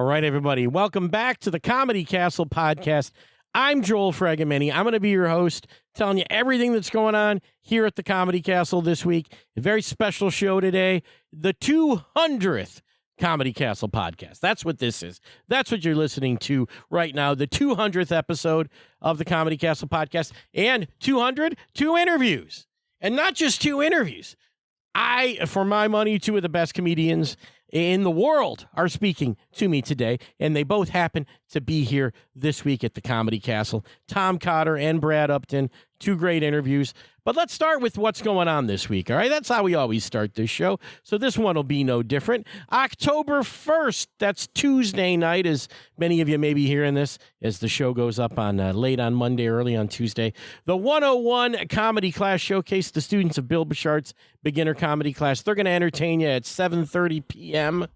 right, everybody. Welcome back to the Comedy Castle podcast. I'm Joel Fragamini. I'm going to be your host, telling you everything that's going on here at the Comedy Castle this week. A very special show today, the 200th Comedy Castle podcast. That's what this is. That's what you're listening to right now, the 200th episode of the Comedy Castle podcast. And 200, two interviews. And not just two interviews. For my money, two of the best comedians in the world are speaking to me today, and they both happen to be here this week at the Comedy Castle. Tom Cotter and Brad Upton, two great interviews. But let's start with what's going on this week, all right? That's how we always start this show, so this one will be no different. October 1st, that's Tuesday night, as many of you may be hearing this as the show goes up on late on Monday, early on Tuesday. The 101 Comedy Class Showcase, the students of Bill Bouchard's beginner comedy class. They're going to entertain you at 7:30 p.m.,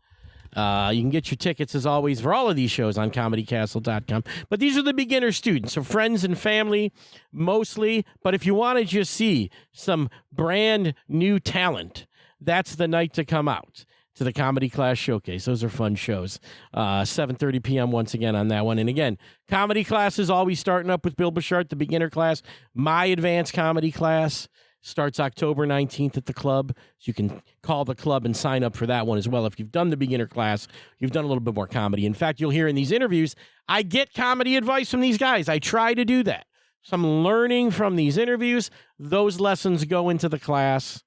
you can get your tickets, as always, for all of these shows on comedycastle.com. But these are the beginner students, so friends and family mostly. But if you want to just see some brand new talent, that's the night to come out to the Comedy Class Showcase. Those are fun shows. 7:30 p.m. once again on that one. And again, comedy class is always starting up with Bill Bouchard, the beginner class. My advanced comedy class starts October 19th at the club. So you can call the club and sign up for that one as well. If you've done the beginner class, you've done a little bit more comedy. In fact, you'll hear in these interviews, I get comedy advice from these guys. I try to do that. So I'm learning from these interviews. Those lessons go into the class,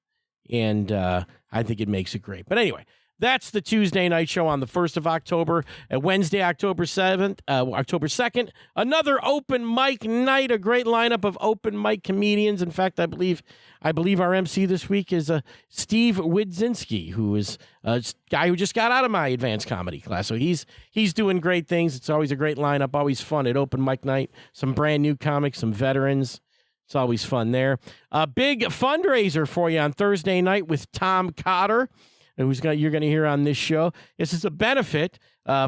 and I think it makes it great. But anyway, that's the Tuesday night show on the 1st of October. Wednesday, October 2nd, another open mic night, a great lineup of open mic comedians. In fact, I believe our MC this week is Steve Widzinski, who is a guy who just got out of my advanced comedy class. So he's doing great things. It's always a great lineup, always fun at open mic night. Some brand new comics, some veterans. It's always fun there. A big fundraiser for you on Thursday night with Tom Cotter, you're going to hear on this show. This is a benefit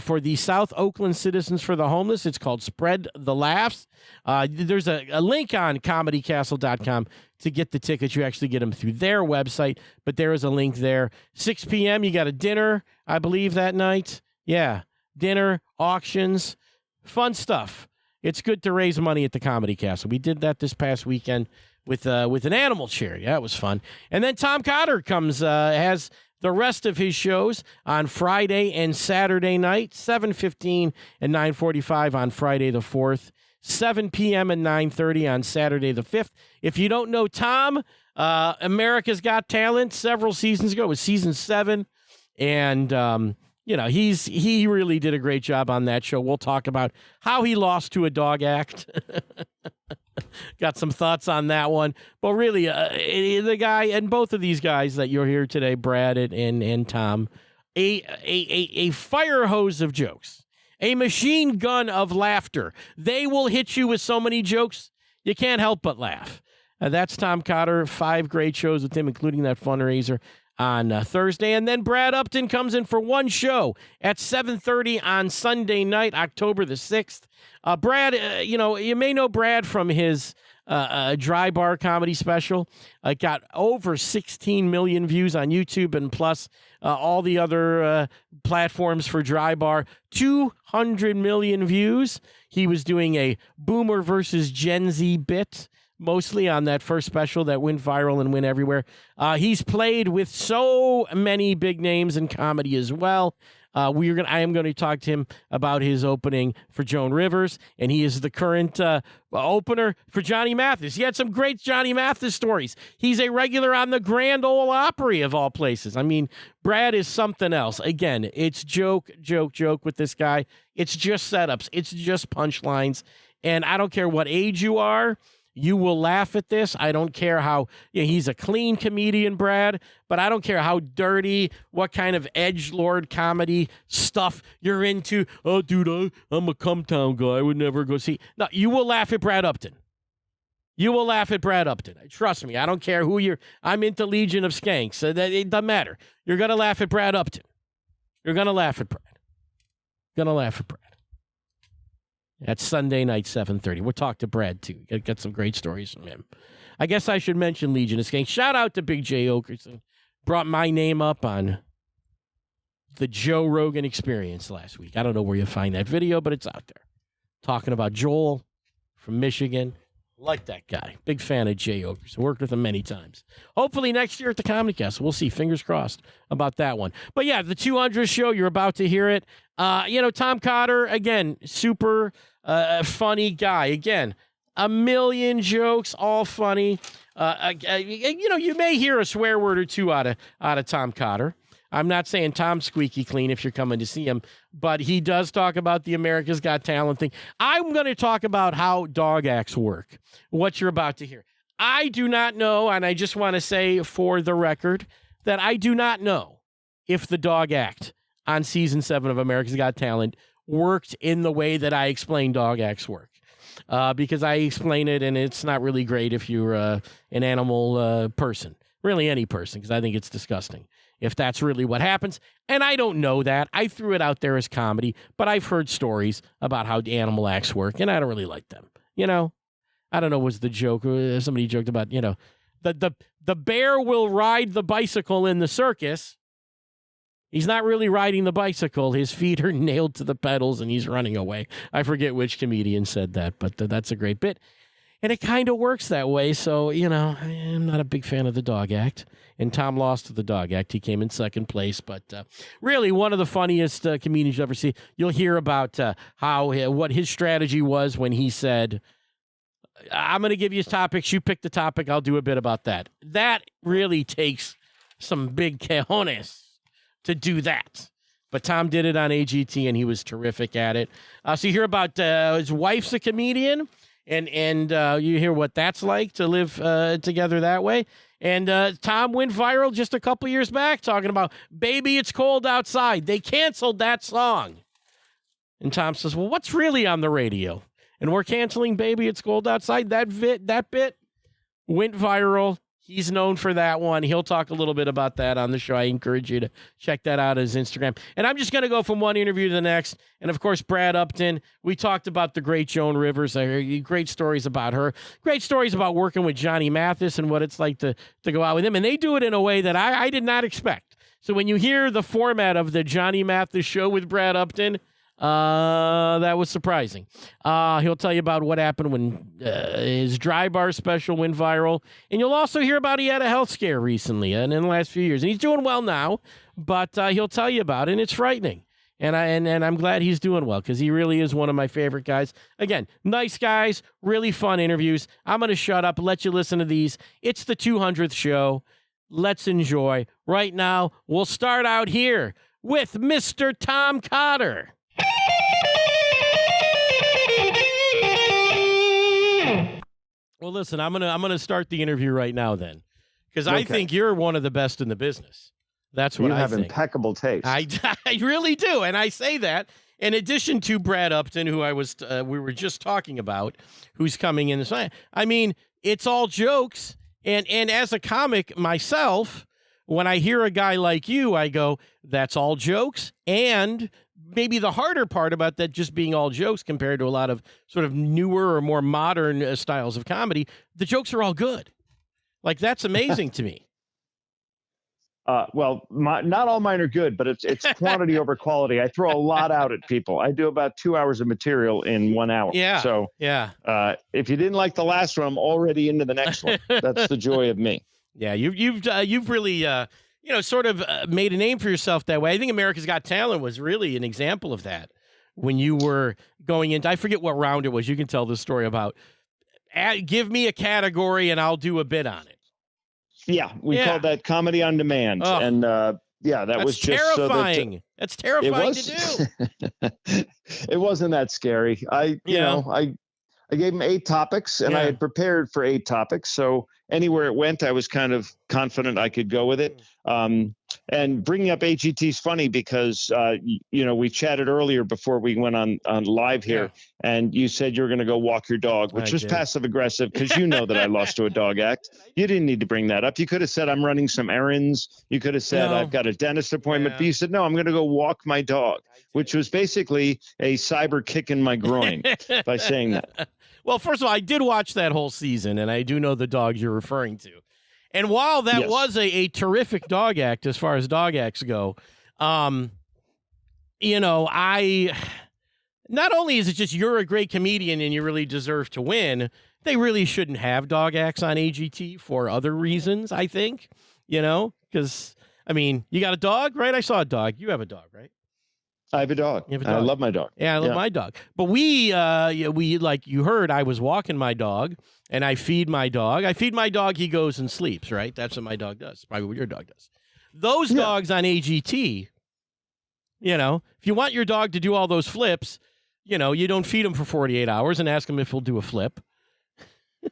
for the South Oakland Citizens for the Homeless. It's called Spread the Laughs. There's a link on comedycastle.com to get the tickets. You actually get them through their website, but there is a link there. 6 p.m., you got a dinner, I believe, that night. Yeah, dinner, auctions, fun stuff. It's good to raise money at the Comedy Castle. We did that this past weekend with an animal charity. That was fun. And then Tom Cotter has the rest of his shows on Friday and Saturday night, 7:15 and 9:45 on Friday the 4th, 7 p.m. and 9:30 on Saturday the 5th. If you don't know Tom, America's Got Talent several seasons ago, it was season 7, and he really did a great job on that show. We'll talk about how he lost to a dog act. Got some thoughts on that one. But really, the guy, and both of these guys that you're here today, Brad and Tom, a fire hose of jokes, a machine gun of laughter. They will hit you with so many jokes, you can't help but laugh. That's Tom Cotter, 5 great shows with him, including that fundraiser on Thursday. And then Brad Upton comes in for one show at 7:30 on Sunday night, October the 6th. Brad, you may know Brad from his dry bar comedy special. It got over 16 million views on YouTube, and plus all the other platforms for dry bar, 200 million views. He was doing a Boomer versus Gen Z bit, mostly on that first special that went viral and went everywhere. He's played with so many big names in comedy as well. I am going to talk to him about his opening for Joan Rivers, and he is the current opener for Johnny Mathis. He had some great Johnny Mathis stories. He's a regular on the Grand Ole Opry, of all places. I mean, Brad is something else. Again, it's joke with this guy. It's just setups. It's just punchlines. And I don't care what age you are, you will laugh at this. I don't care how he's a clean comedian, Brad, but I don't care how dirty, what kind of edgelord comedy stuff you're into. Oh, dude, I'm a Cumtown guy. I would never go see. No, you will laugh at Brad Upton. You will laugh at Brad Upton. Trust me. I don't care who you're. I'm into Legion of Skanks. So that it doesn't matter. You're going to laugh at Brad Upton. You're going to laugh at Brad. Going to laugh at Brad. That's Sunday night, 7:30. We'll talk to Brad, too. Got some great stories from him. I guess I should mention Legion of Skanks. Shout out to Big J. Okerson. Brought my name up on the Joe Rogan Experience last week. I don't know where you find that video, but it's out there. Talking about Joel from Michigan. Like that guy. Big fan of Jay Oakers. Worked with him many times. Hopefully next year at the Comedy Castle. We'll see. Fingers crossed about that one. But yeah, the 200th show, you're about to hear it. Tom Cotter, again, super funny guy. Again, a million jokes, all funny. You may hear a swear word or two out of Tom Cotter. I'm not saying Tom's squeaky clean if you're coming to see him, but he does talk about the America's Got Talent thing. I'm going to talk about how dog acts work, what you're about to hear. I do not know, and I just want to say for the record that I do not know if the dog act on season 7 of America's Got Talent worked in the way that I explain dog acts work. Because I explain it, and it's not really great if you're an animal person, really any person, because I think it's disgusting if that's really what happens. And I don't know that. I threw it out there as comedy, but I've heard stories about how animal acts work, and I don't really like them. I don't know, was the joke, somebody joked about, the bear will ride the bicycle in the circus. He's not really riding the bicycle. His feet are nailed to the pedals, and he's running away. I forget which comedian said that, but that's a great bit. And it kind of works that way. So, I'm not a big fan of the dog act. And Tom lost to the dog act. He came in second place. But really, one of the funniest comedians you'll ever see. You'll hear about what his strategy was when he said, I'm going to give you topics. You pick the topic. I'll do a bit about that. That really takes some big cojones to do that. But Tom did it on AGT, and he was terrific at it. So you hear about his wife's a comedian. And you hear what that's like to live together that way. And Tom went viral just a couple years back talking about Baby It's Cold Outside. They canceled that song. And Tom says, well, what's really on the radio? And we're canceling Baby It's Cold Outside. That bit went viral. He's known for that one. He'll talk a little bit about that on the show. I encourage you to check that out on his Instagram. And I'm just going to go from one interview to the next. And, of course, Brad Upton. We talked about the great Joan Rivers. I heard great stories about her. Great stories about working with Johnny Mathis and what it's like to go out with him. And they do it in a way that I did not expect. So when you hear the format of the Johnny Mathis show with Brad Upton, that was surprising. He'll tell you about what happened when his Dry Bar special went viral. And you'll also hear about he had a health scare recently and in the last few years. And he's doing well now, but he'll tell you about it, and it's frightening. And I'm glad he's doing well because he really is one of my favorite guys. Again, nice guys, really fun interviews. I'm going to shut up, let you listen to these. It's the 200th show. Let's enjoy. Right now, we'll start out here with Mr. Tom Cotter. Well, listen, I'm gonna start the interview right now then, because I think you're one of the best in the business. That's what I think. You have impeccable taste. I really do, and I say that in addition to Brad Upton, who we were just talking about, who's coming in. I mean, it's all jokes, and as a comic myself, when I hear a guy like you, I go, that's all jokes, and maybe the harder part about that just being all jokes compared to a lot of sort of newer or more modern styles of comedy, the jokes are all good. Like, that's amazing to me. Not all mine are good, but it's quantity over quality. I throw a lot out at people. I do about 2 hours of material in 1 hour. Yeah. So if you didn't like the last one, I'm already into the next one. That's the joy of me. Yeah, you've really sort of made a name for yourself that way. I think America's Got Talent was really an example of that. When you were going into, I forget what round it was. You can tell the story about. Give me a category and I'll do a bit on it. Yeah, we called that comedy on demand, and that was just terrifying. So that, that's terrifying to do. It wasn't that scary. I gave him 8 topics, and I had prepared for 8 topics. So anywhere it went, I was kind of confident I could go with it. And bringing up AGT is funny because, we chatted earlier before we went on live here, and you said you were going to go walk your dog, which was passive aggressive because you know that I lost to a dog act. You didn't need to bring that up. You could have said I'm running some errands. You could have said I've got a dentist appointment. But you said, no, I'm going to go walk my dog, which was basically a cyber kick in my groin by saying that. Well, first of all, I did watch that whole season, and I do know the dogs you're referring to. And while that was a terrific dog act as far as dog acts go, not only is it just you're a great comedian and you really deserve to win, they really shouldn't have dog acts on AGT for other reasons, I think, because, you got a dog, right? I saw a dog. You have a dog, right? I have a dog. I love my dog. Yeah, I love my dog. But we like you heard, I was walking my dog and I feed my dog. I feed my dog, he goes and sleeps, right? That's what my dog does. Probably what your dog does. Those dogs on AGT, if you want your dog to do all those flips, you don't feed him for 48 hours and ask him if he'll do a flip.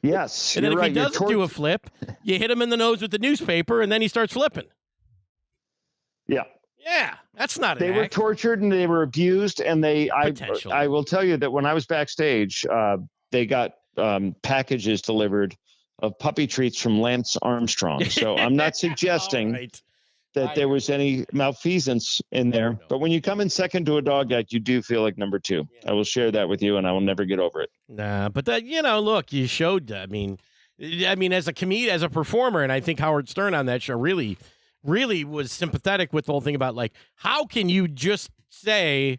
Yes. And then if he doesn't do a flip, you hit him in the nose with the newspaper and then he starts flipping. Yeah. Yeah, that's not an They were tortured and they were abused, and I will tell you that when I was backstage, they got packages delivered of puppy treats from Lance Armstrong. So I'm not suggesting that there was any malfeasance in there. But when you come in second to a dog act, you do feel like number two. Yeah. I will share that with you, and I will never get over it. Nah, but that look, you showed. I mean, as a comedian, as a performer, and I think Howard Stern on that show really was sympathetic with the whole thing about, like, how can you just say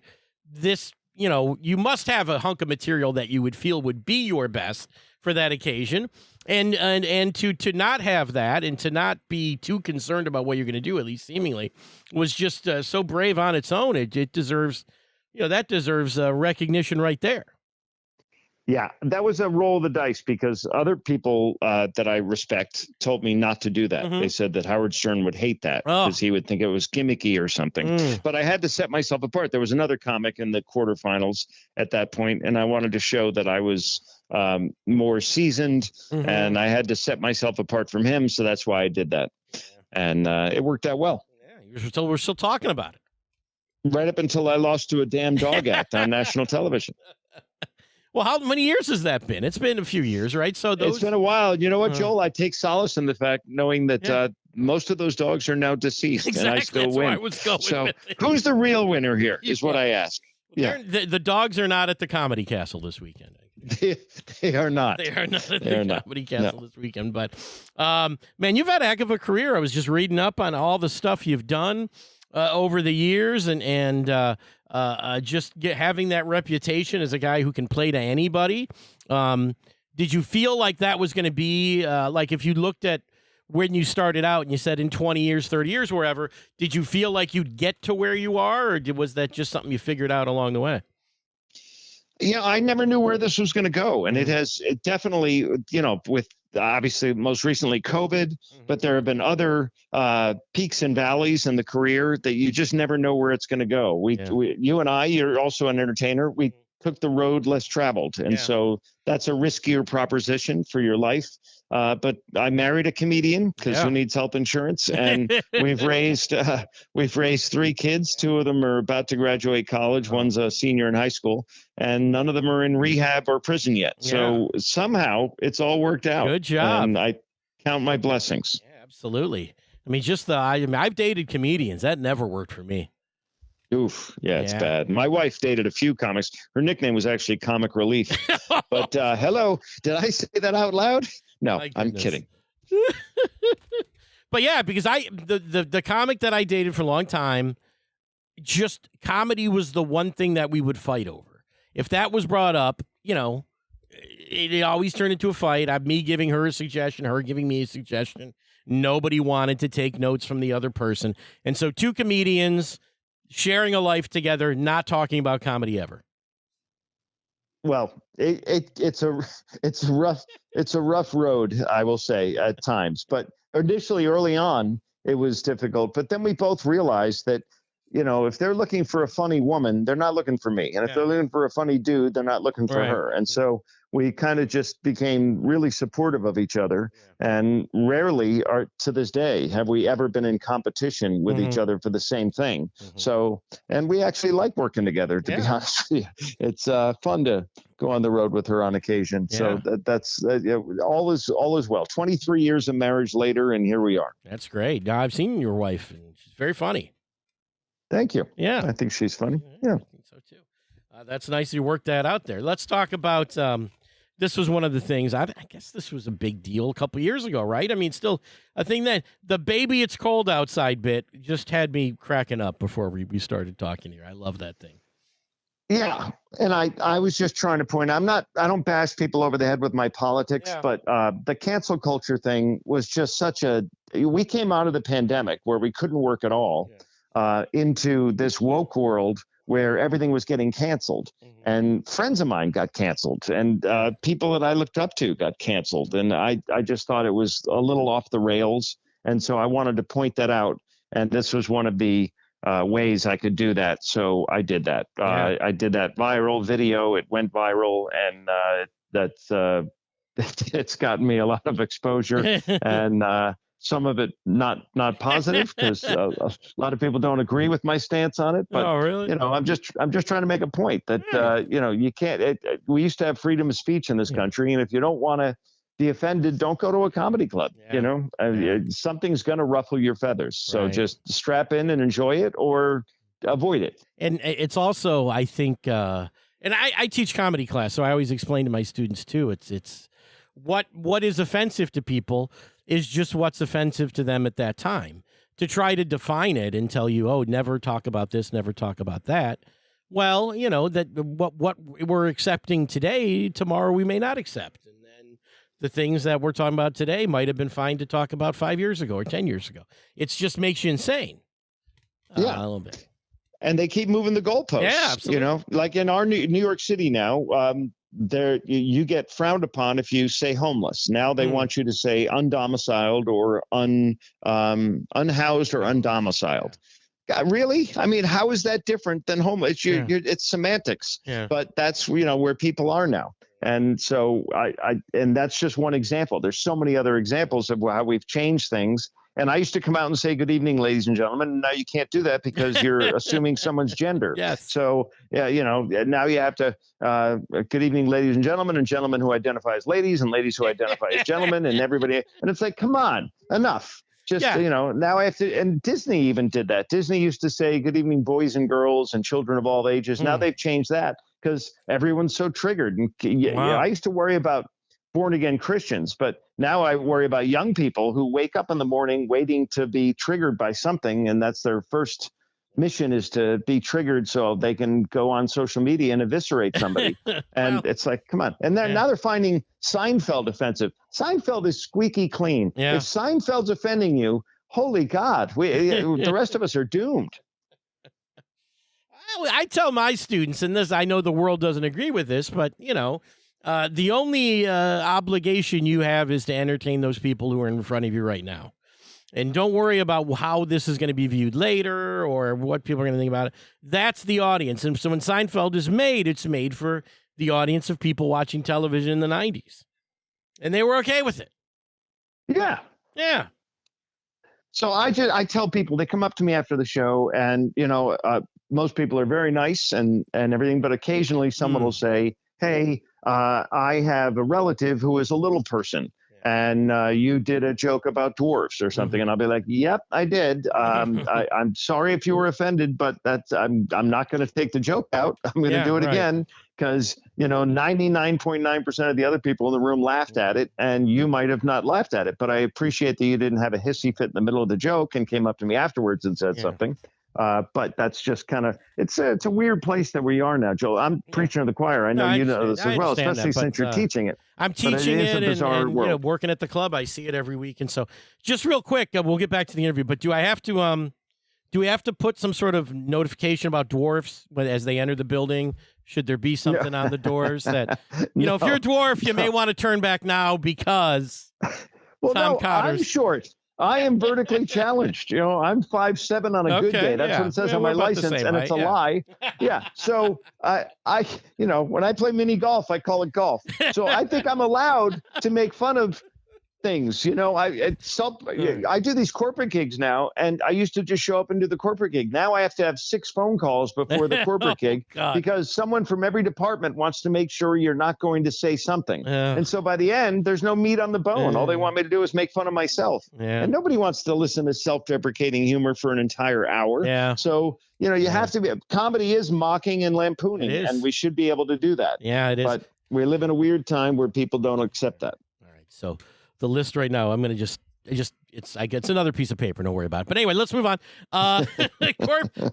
this, you must have a hunk of material that you would feel would be your best for that occasion. And to not have that and to not be too concerned about what you're going to do, at least seemingly, was just so brave on its own. It deserves, that deserves recognition right there. Yeah, that was a roll of the dice because other people that I respect told me not to do that. Mm-hmm. They said that Howard Stern would hate that because he would think it was gimmicky or something. But I had to set myself apart. There was another comic in the quarterfinals at that point, and I wanted to show that I was more seasoned, and I had to set myself apart from him. So that's why I did that. Yeah. And it worked out well. Yeah, we're still talking about it. Right up until I lost to a damn dog act on national television. Well, how many years has that been? It's been a few years, right? So it's been a while. You know what, Joel? I take solace in the fact knowing that most of those dogs are now deceased, and I still win. I was going so with it. Who's the real winner here is what I ask. Well, the dogs are not at the Comedy Castle this weekend. They are not. They are not at the Comedy Castle this weekend. But, man, you've had a heck of a career. I was just reading up on all the stuff you've done over the years and just having that reputation as a guy who can play to anybody. Did you feel like that was going to be like if you looked at when you started out and you said in 20 years, 30 years, wherever, did you feel like you'd get to where you are, or was that just something you figured out along the way? Yeah, I never knew where this was going to go. And it definitely, with obviously most recently COVID, but there have been other peaks and valleys in the career that you just never know where it's going to go. You and I, you're also an entertainer. We took the road less traveled. And so that's a riskier proposition for your life. But I married a comedian because who needs health insurance? And we've raised 3 kids. 2 of them are about to graduate college. One's a senior in high school, and none of them are in rehab or prison yet. Yeah. So somehow it's all worked out. Good job. And I count my blessings. Yeah, absolutely. I mean, I've dated comedians. That never worked for me. Oof. Yeah, it's bad. My wife dated a few comics. Her nickname was actually Comic Relief. But hello, did I say that out loud? No, I'm kidding. But yeah, because the comic that I dated for a long time, just comedy was the one thing that we would fight over. If that was brought up, it always turned into a fight. Me giving her a suggestion, her giving me a suggestion. Nobody wanted to take notes from the other person. And so 2 comedians sharing a life together, not talking about comedy ever. Well, it's a rough road, I will say, at times. But initially, early on, it was difficult. But then we both realized that, if they're looking for a funny woman, they're not looking for me. And if they're looking for a funny dude, they're not looking for her. And so we kind of just became really supportive of each other. Yeah. And rarely to this day have we ever been in competition with each other for the same thing. So, and we actually like working together, to be honest with you. It's fun to go on the road with her on occasion. Yeah. So that's all is well. 23 years of marriage later, and here we are. That's great. Now, I've seen your wife, and she's very funny. Thank you. Yeah. I think she's funny. Yeah. I think so too. That's nice you worked that out there. Let's talk about this was one of the things. I guess this was a big deal a couple years ago, right? I mean, still a thing that the baby it's cold outside bit just had me cracking up before we started talking here. I love that thing. Yeah. And I was just trying to point out, I don't bash people over the head with my politics, but the cancel culture thing was just we came out of the pandemic where we couldn't work at all into this woke world where everything was getting canceled. And friends of mine got canceled, and people that I looked up to got canceled. And I just thought it was a little off the rails. And so I wanted to point that out. And this was one of the ways I could do that. So I did that. I did that viral video. It went viral, and it's gotten me a lot of exposure. And some of it not positive, because a lot of people don't agree with my stance on it. But really? I'm just trying to make a point that you can't. We used to have freedom of speech in this country, and if you don't want to be offended, don't go to a comedy club. Something's going to ruffle your feathers. So just strap in and enjoy it, or avoid it. And it's also, I think, and I teach comedy class, so I always explain to my students too. It's what is offensive to people is just what's offensive to them at that time. To try to define it and tell you, oh, never talk about this, never talk about that. Well, that what we're accepting today, tomorrow we may not accept. And then the things that we're talking about today might have been fine to talk about 5 years ago or 10 years ago. It just makes you insane. A little bit. And they keep moving the goalposts. Yeah, absolutely. Like in our New York City now, there you get frowned upon if you say homeless. Now they want you to say undomiciled or unhoused or undomiciled. God, really? I mean, how is that different than homeless? It's semantics. But that's where people are now. And so and that's just one example. There's so many other examples of how we've changed things. And I used to come out and say, good evening, ladies and gentlemen. And now you can't do that because you're assuming someone's gender. Yes. So, now you have to, good evening, ladies and gentlemen who identify as ladies, and ladies who identify as gentlemen, and everybody. And it's like, come on, enough. Just, now I have to, and Disney even did that. Disney used to say, good evening, boys and girls and children of all ages. Now they've changed that because everyone's so triggered. And I used to worry about born again Christians, but now I worry about young people who wake up in the morning waiting to be triggered by something. And that's their first mission, is to be triggered so they can go on social media and eviscerate somebody. And it's like, come on. And now they're finding Seinfeld offensive. Seinfeld is squeaky clean. If Seinfeld's offending you, holy God, the rest of us are doomed. I tell my students, and this, I know the world doesn't agree with this, but the only obligation you have is to entertain those people who are in front of you right now. And don't worry about how this is going to be viewed later or what people are going to think about it. That's the audience. And so when Seinfeld is made, it's made for the audience of people watching television in the 90s. And they were okay with it. Yeah. Yeah. So I tell people, they come up to me after the show, and, most people are very nice and everything, but occasionally someone will say, hey, I have a relative who is a little person, and you did a joke about dwarfs or something. And I'll be like, yep, I did. I'm sorry if you were offended, but I'm not going to take the joke out. I'm going to do it again, because, 99.9% of the other people in the room laughed at it, and you might have not laughed at it. But I appreciate that you didn't have a hissy fit in the middle of the joke and came up to me afterwards and said something. But that's just kind of, it's a weird place that we are now, Joel. I'm preaching to the choir. I know you know this as well, especially since you're teaching it. I'm teaching it and working at the club. I see it every week. And so just real quick, we'll get back to the interview, but do we have to put some sort of notification about dwarfs as they enter the building? Should there be something on the doors that, if you're a dwarf, you may want to turn back now because Tom Cotter's. I'm short. I am vertically challenged. I'm 5'7" on a good day. That's what it says on my license, and it's a lie. Yeah. So when I play mini golf, I call it golf. So I think I'm allowed to make fun of things. I do these corporate gigs now, and I used to just show up and do the corporate gig. Now I have to have 6 phone calls before the corporate gig because someone from every department wants to make sure you're not going to say something. And so by the end, there's no meat on the bone. All they want me to do is make fun of myself. And nobody wants to listen to self-deprecating humor for an entire hour. So, you have to be, comedy is mocking and lampooning, and we should be able to do that. Yeah, it is. But We live in a weird time where people don't accept that. All right. So the list right now, I'm going to it's another piece of paper. Don't worry about it. But anyway, let's move on.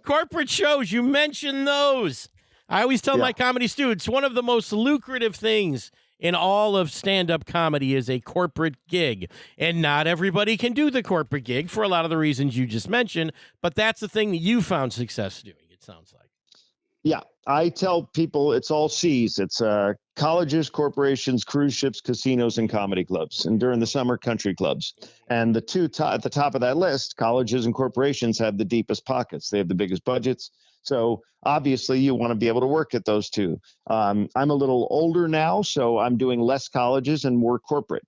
Corporate shows. You mentioned those. I always tell my comedy students, one of the most lucrative things in all of stand-up comedy is a corporate gig. And not everybody can do the corporate gig for a lot of the reasons you just mentioned, but that's the thing that you found success doing, it sounds like. Yeah, I tell people it's all C's. It's colleges, corporations, cruise ships, casinos, and comedy clubs. And during the summer, country clubs. And the two at the top of that list, colleges and corporations have the deepest pockets. They have the biggest budgets. So obviously you want to be able to work at those two. I'm a little older now, so I'm doing less colleges and more corporate.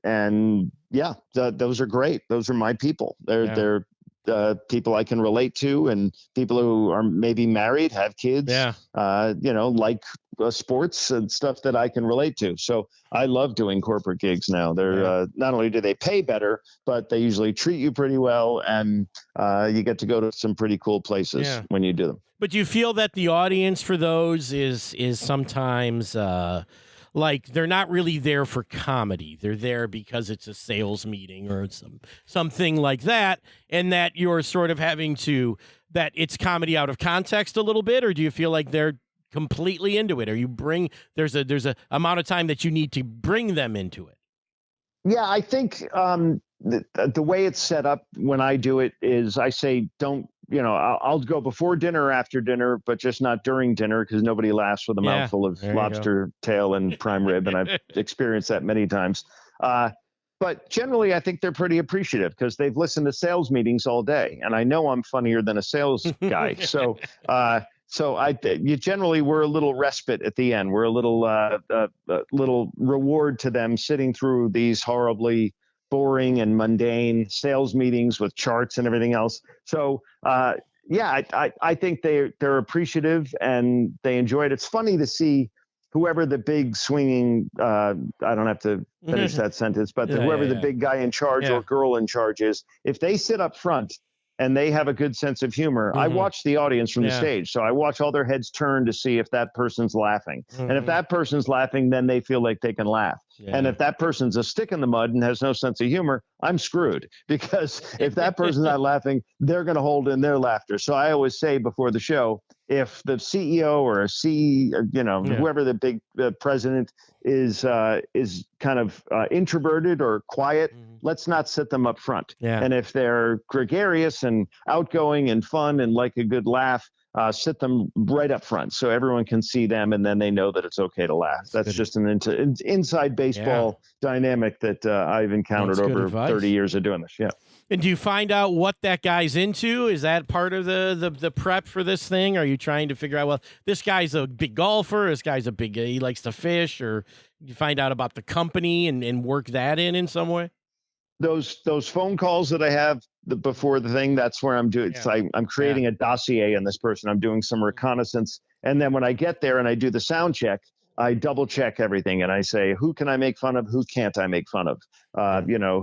And yeah, those are great. Those are my people. They're people I can relate to, and people who are maybe married, have kids, like sports and stuff that I can relate to. So I love doing corporate gigs now. They're not only do they pay better, but they usually treat you pretty well, and you get to go to some pretty cool places when you do them. But do you feel that the audience for those is sometimes like they're not really there for comedy? They're there because it's a sales meeting or something like that, and that you're sort of having to, that it's comedy out of context a little bit? Or do you feel like they're completely into it, or there's a amount of time that you need to bring them into it? Yeah, I think the way it's set up when I do it is I say, I'll go before dinner or after dinner, but just not during dinner, because nobody laughs with a mouthful of lobster tail and prime rib, and I've experienced that many times. But generally, I think they're pretty appreciative because they've listened to sales meetings all day, and I know I'm funnier than a sales guy. So you generally, we're a little respite at the end. We're a little reward to them sitting through these horribly boring and mundane sales meetings with charts and everything else. So I think they're appreciative and they enjoy it. It's funny to see whoever the big swinging, I don't have to finish that sentence, but whoever the big guy in charge or girl in charge is, if they sit up front and they have a good sense of humor, I watch the audience from the stage. So I watch all their heads turn to see if that person's laughing. And if that person's laughing, then they feel like they can laugh. And if that person's a stick in the mud and has no sense of humor, I'm screwed, because if that person's not laughing, they're going to hold in their laughter. So I always say before the show, if the CEO or whoever the big president is kind of introverted or quiet, let's not sit them up front. And if they're gregarious and outgoing and fun and like a good laugh, sit them right up front so everyone can see them, and then they know that it's okay to laugh. That's just an inside baseball dynamic that I've encountered over 30 years of doing this. Yeah. And do you find out what that guy's into? Is that part of the prep for this thing? Are you trying to figure out, well, this guy's a big golfer, this guy's he likes to fish, or you find out about the company and work that in some way? Those phone calls that I have before the thing, that's where I'm doing. I'm creating a dossier on this person. I'm doing some reconnaissance. And then when I get there and I do the sound check, I double check everything. And I say, who can I make fun of? Who can't I make fun of?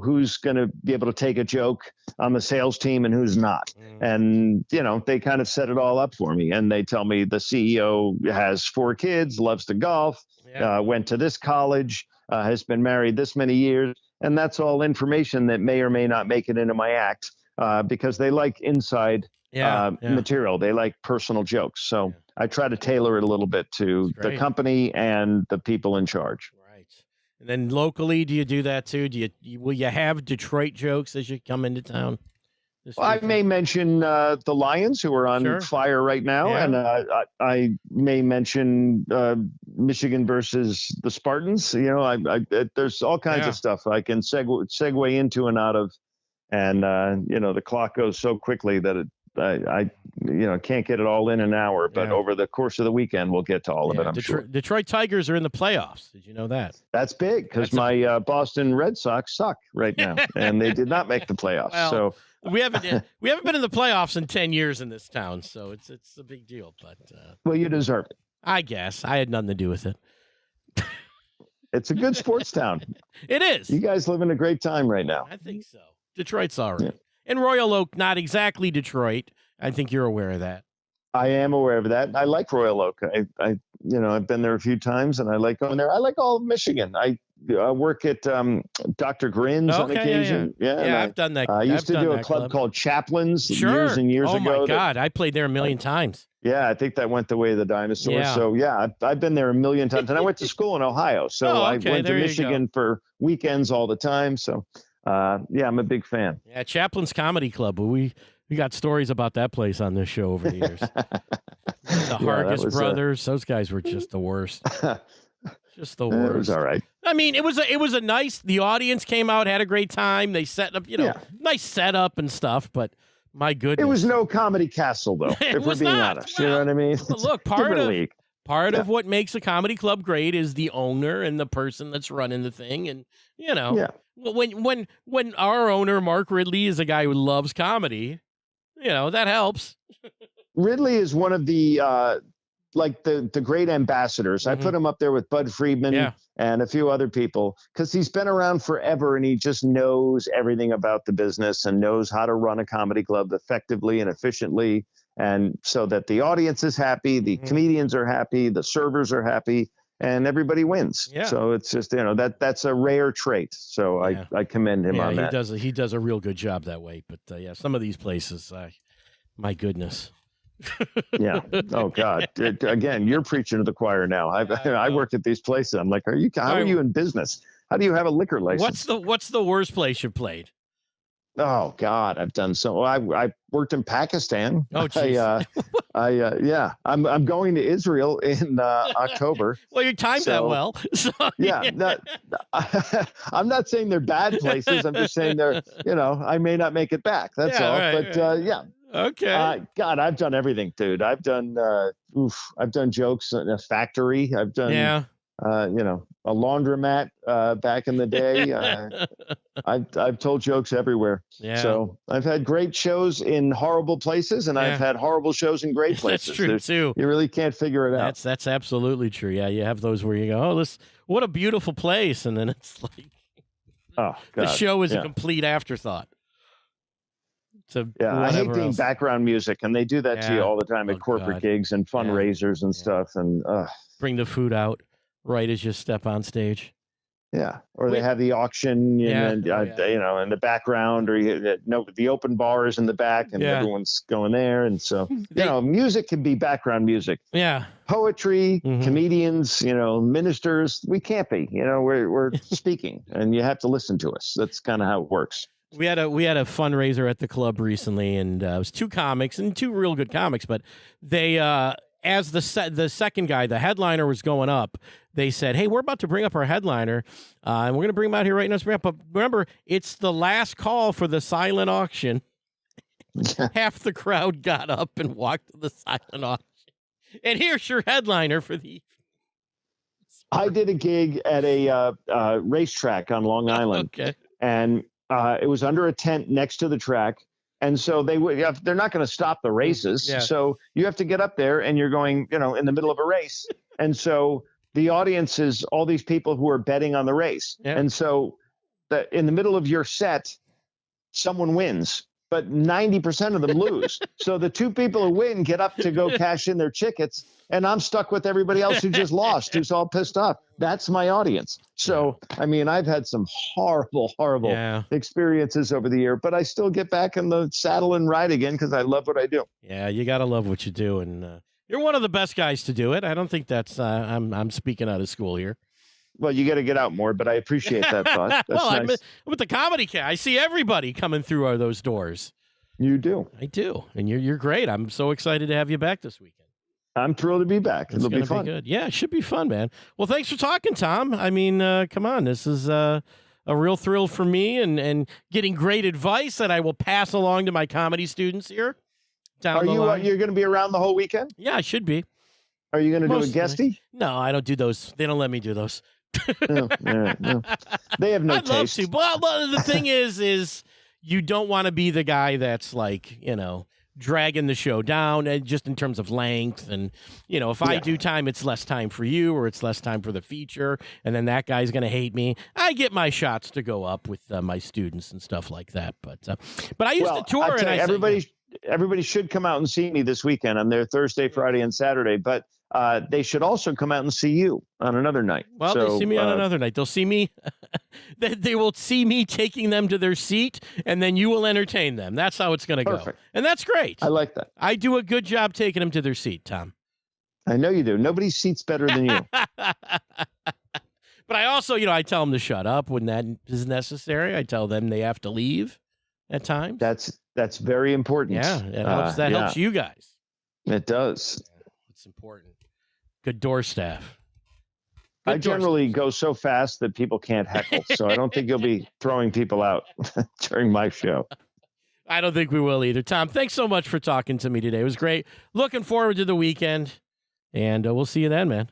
Who's going to be able to take a joke on the sales team and who's not? And, they kind of set it all up for me. And they tell me the CEO has 4 kids, loves to golf, went to this college, has been married this many years. And that's all information that may or may not make it into my act, because they like inside material. They like personal jokes. So I try to tailor it a little bit to the company and the people in charge. Right. And then locally, do you do that too? Will you have Detroit jokes as you come into town? I may mention the Lions, who are on fire right now, and I may mention Michigan versus the Spartans. There's all kinds of stuff I can segue into and out of, and the clock goes so quickly that I can't get it all in an hour. But over the course of the weekend, we'll get to all of it. I'm sure. Detroit Tigers are in the playoffs. Did you know that? That's big, because my Boston Red Sox suck right now, and they did not make the playoffs. So. We haven't been in the playoffs in 10 years in this town, so it's a big deal. But well, you deserve it. I guess I had nothing to do with it. It's a good sports town. It is. You guys live in a great time right now. I think so. Detroit's all right. And Royal Oak, not exactly Detroit. I think you're aware of that. I am aware of that. I like Royal Oak. I've been there a few times, and I like going there. I like all of Michigan. I work at Dr. Grin's on occasion. Yeah, I've done that. I used to do a club called Chaplains years and years ago. Oh my God, I played there a million times. Yeah, I think that went the way of the dinosaurs. Yeah. So yeah, I've been there a million times, and I went to school in Ohio, so I went to Michigan for weekends all the time. So yeah, I'm a big fan. Yeah, Chaplin's Comedy Club. We got stories about that place on this show over the years. The Hargis brothers, those guys were just the worst. Just the worst. It was all right. I mean, it was a nice. The audience came out, had a great time. They set up, nice setup and stuff. But my goodness, it was no Comedy Castle though. If we're being honest, you know what I mean. Look, part of what makes a comedy club great is the owner and the person that's running the thing, and when our owner Mark Ridley is a guy who loves comedy, that helps. Ridley is one of the the great ambassadors. I put him up there with Bud Friedman and a few other people because he's been around forever and he just knows everything about the business and knows how to run a comedy club effectively and efficiently, and so that the audience is happy, the comedians are happy, the servers are happy, and everybody wins. Yeah. So it's just that's a rare trait. So I commend him on that. He does a real good job that way. But some of these places, my goodness. Yeah. Oh God. Again, you're preaching to the choir now. I work at these places. I'm like, how are you in business? How do you have a liquor license? What's the worst place you've played? Oh God, I've done so. I worked in Pakistan. Oh geez. I'm going to Israel in October. Well, you timed that well. So, I'm not saying they're bad places. I'm just saying they're. I may not make it back. That's all. Right, but yeah. Okay. God, I've done everything, dude. I've done jokes in a factory. I've done a laundromat back in the day. I've told jokes everywhere. Yeah. So I've had great shows in horrible places, and I've had horrible shows in great places. That's true too. You really can't figure it out. That's absolutely true. Yeah, you have those where you go, oh, what a beautiful place, and then it's like, oh, God. The show is a complete afterthought. I hate being background music, and they do that to you all the time at corporate gigs and fundraisers and stuff. And bring the food out right as you step on stage. Yeah, or they have the auction, in the background, or the open bar is in the back, and everyone's going there, and so music can be background music. Yeah, poetry, comedians, ministers. We can't be. We're speaking, and you have to listen to us. That's kind of how it works. We had a fundraiser at the club recently, and it was two comics and two real good comics. But they, as the second guy, the headliner was going up, they said, "Hey, we're about to bring up our headliner, and we're going to bring him out here right now." But remember, it's the last call for the silent auction. Half the crowd got up and walked to the silent auction, and here's your headliner for the. I did a gig at a racetrack on Long Island, and. It was under a tent next to the track. And so they're not going to stop the races. Yeah. So you have to get up there and you're going, in the middle of a race. And so the audience is all these people who are betting on the race. Yeah. And so in the middle of your set, someone wins, but 90% of them lose. So the two people who win get up to go cash in their tickets. And I'm stuck with everybody else who just lost, who's all pissed off. That's my audience. So, I mean, I've had some horrible experiences over the year, but I still get back in the saddle and ride again because I love what I do. Yeah, you got to love what you do. And you're one of the best guys to do it. I don't think that's I'm speaking out of school here. Well, you got to get out more, but I appreciate that thought. That's well, nice. I'm with the comedy cat. I see everybody coming through those doors. You do. I do. And you're great. I'm so excited to have you back this weekend. I'm thrilled to be back. It'll be fun. Good. Yeah, it should be fun, man. Well, thanks for talking, Tom. I mean, come on. This is a real thrill for me and getting great advice that I will pass along to my comedy students here. You're going to be around the whole weekend? Yeah, I should be. Are you going to do a guestie? No, I don't do those. They don't let me do those. No. They have no I'd taste. love to. Well, the thing is you don't want to be the guy that's like, dragging the show down, and just in terms of length. And, if I do time, it's less time for you or it's less time for the feature. And then that guy's going to hate me. I get my shots to go up with my students and stuff like that. But I used to tour. And everybody should come out and see me this weekend. I'm there Thursday, Friday, and Saturday, but they should also come out and see you on another night. Well, so, they see me on another night. They'll see me. They will see me taking them to their seat, and then you will entertain them. That's how it's going to go. And that's great. I like that. I do a good job taking them to their seat, Tom. I know you do. Nobody seats better than you. But I also, I tell them to shut up when that is necessary. I tell them they have to leave at times. That's very important. Yeah, it helps. That helps you guys. It does. Yeah, it's important. Good door staff. I generally go so fast that people can't heckle, so I don't think you'll be throwing people out during my show. I don't think we will either. Tom, thanks so much for talking to me today. It was great. Looking forward to the weekend, and we'll see you then, man.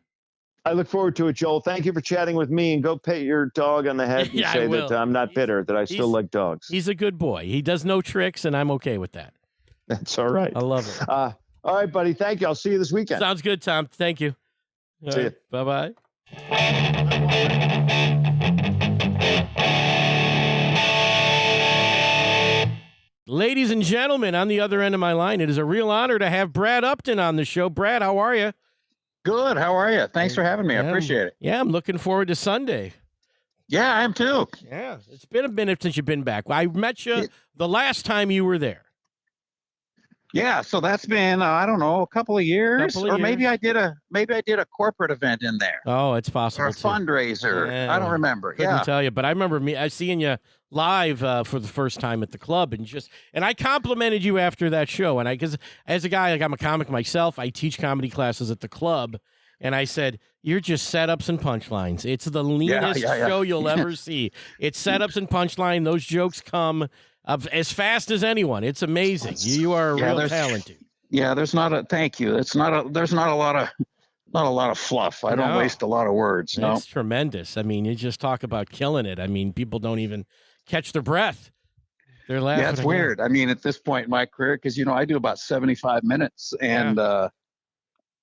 I look forward to it, Joel. Thank you for chatting with me, and go pet your dog on the head and say that I'm not bitter, that I still like dogs. He's a good boy. He does no tricks, and I'm okay with that. That's all right. I love it. All right, buddy. Thank you. I'll see you this weekend. Sounds good, Tom. Thank you. See you. Bye-bye. Ladies and gentlemen, on the other end of my line, it is a real honor to have Brad Upton on the show. Brad, how are you? Good. How are you? Thanks for having me. I appreciate it. Yeah, I'm looking forward to Sunday. Yeah, I am too. Yeah, it's been a minute since you've been back. I met you the last time you were there. Yeah, so that's been a couple of years, maybe I did a corporate event in there. Oh, it's possible. Or a fundraiser. Yeah. I don't remember. Couldn't tell you, but I remember I seeing you live for the first time at the club, and I complimented you after that show, and because as a guy, I'm a comic myself, I teach comedy classes at the club, and I said, you're just setups and punchlines. It's the leanest show you'll ever see. It's setups and punchline. Those jokes come as fast as anyone. It's amazing. You are real talented. Yeah, there's not a thank you. There's not a lot of fluff. I don't waste a lot of words. That's tremendous. I mean, you just talk about killing it. I mean, people don't even catch their breath. They're laughing. Yeah, it's weird. I mean, at this point in my career, because I do about 75 minutes, and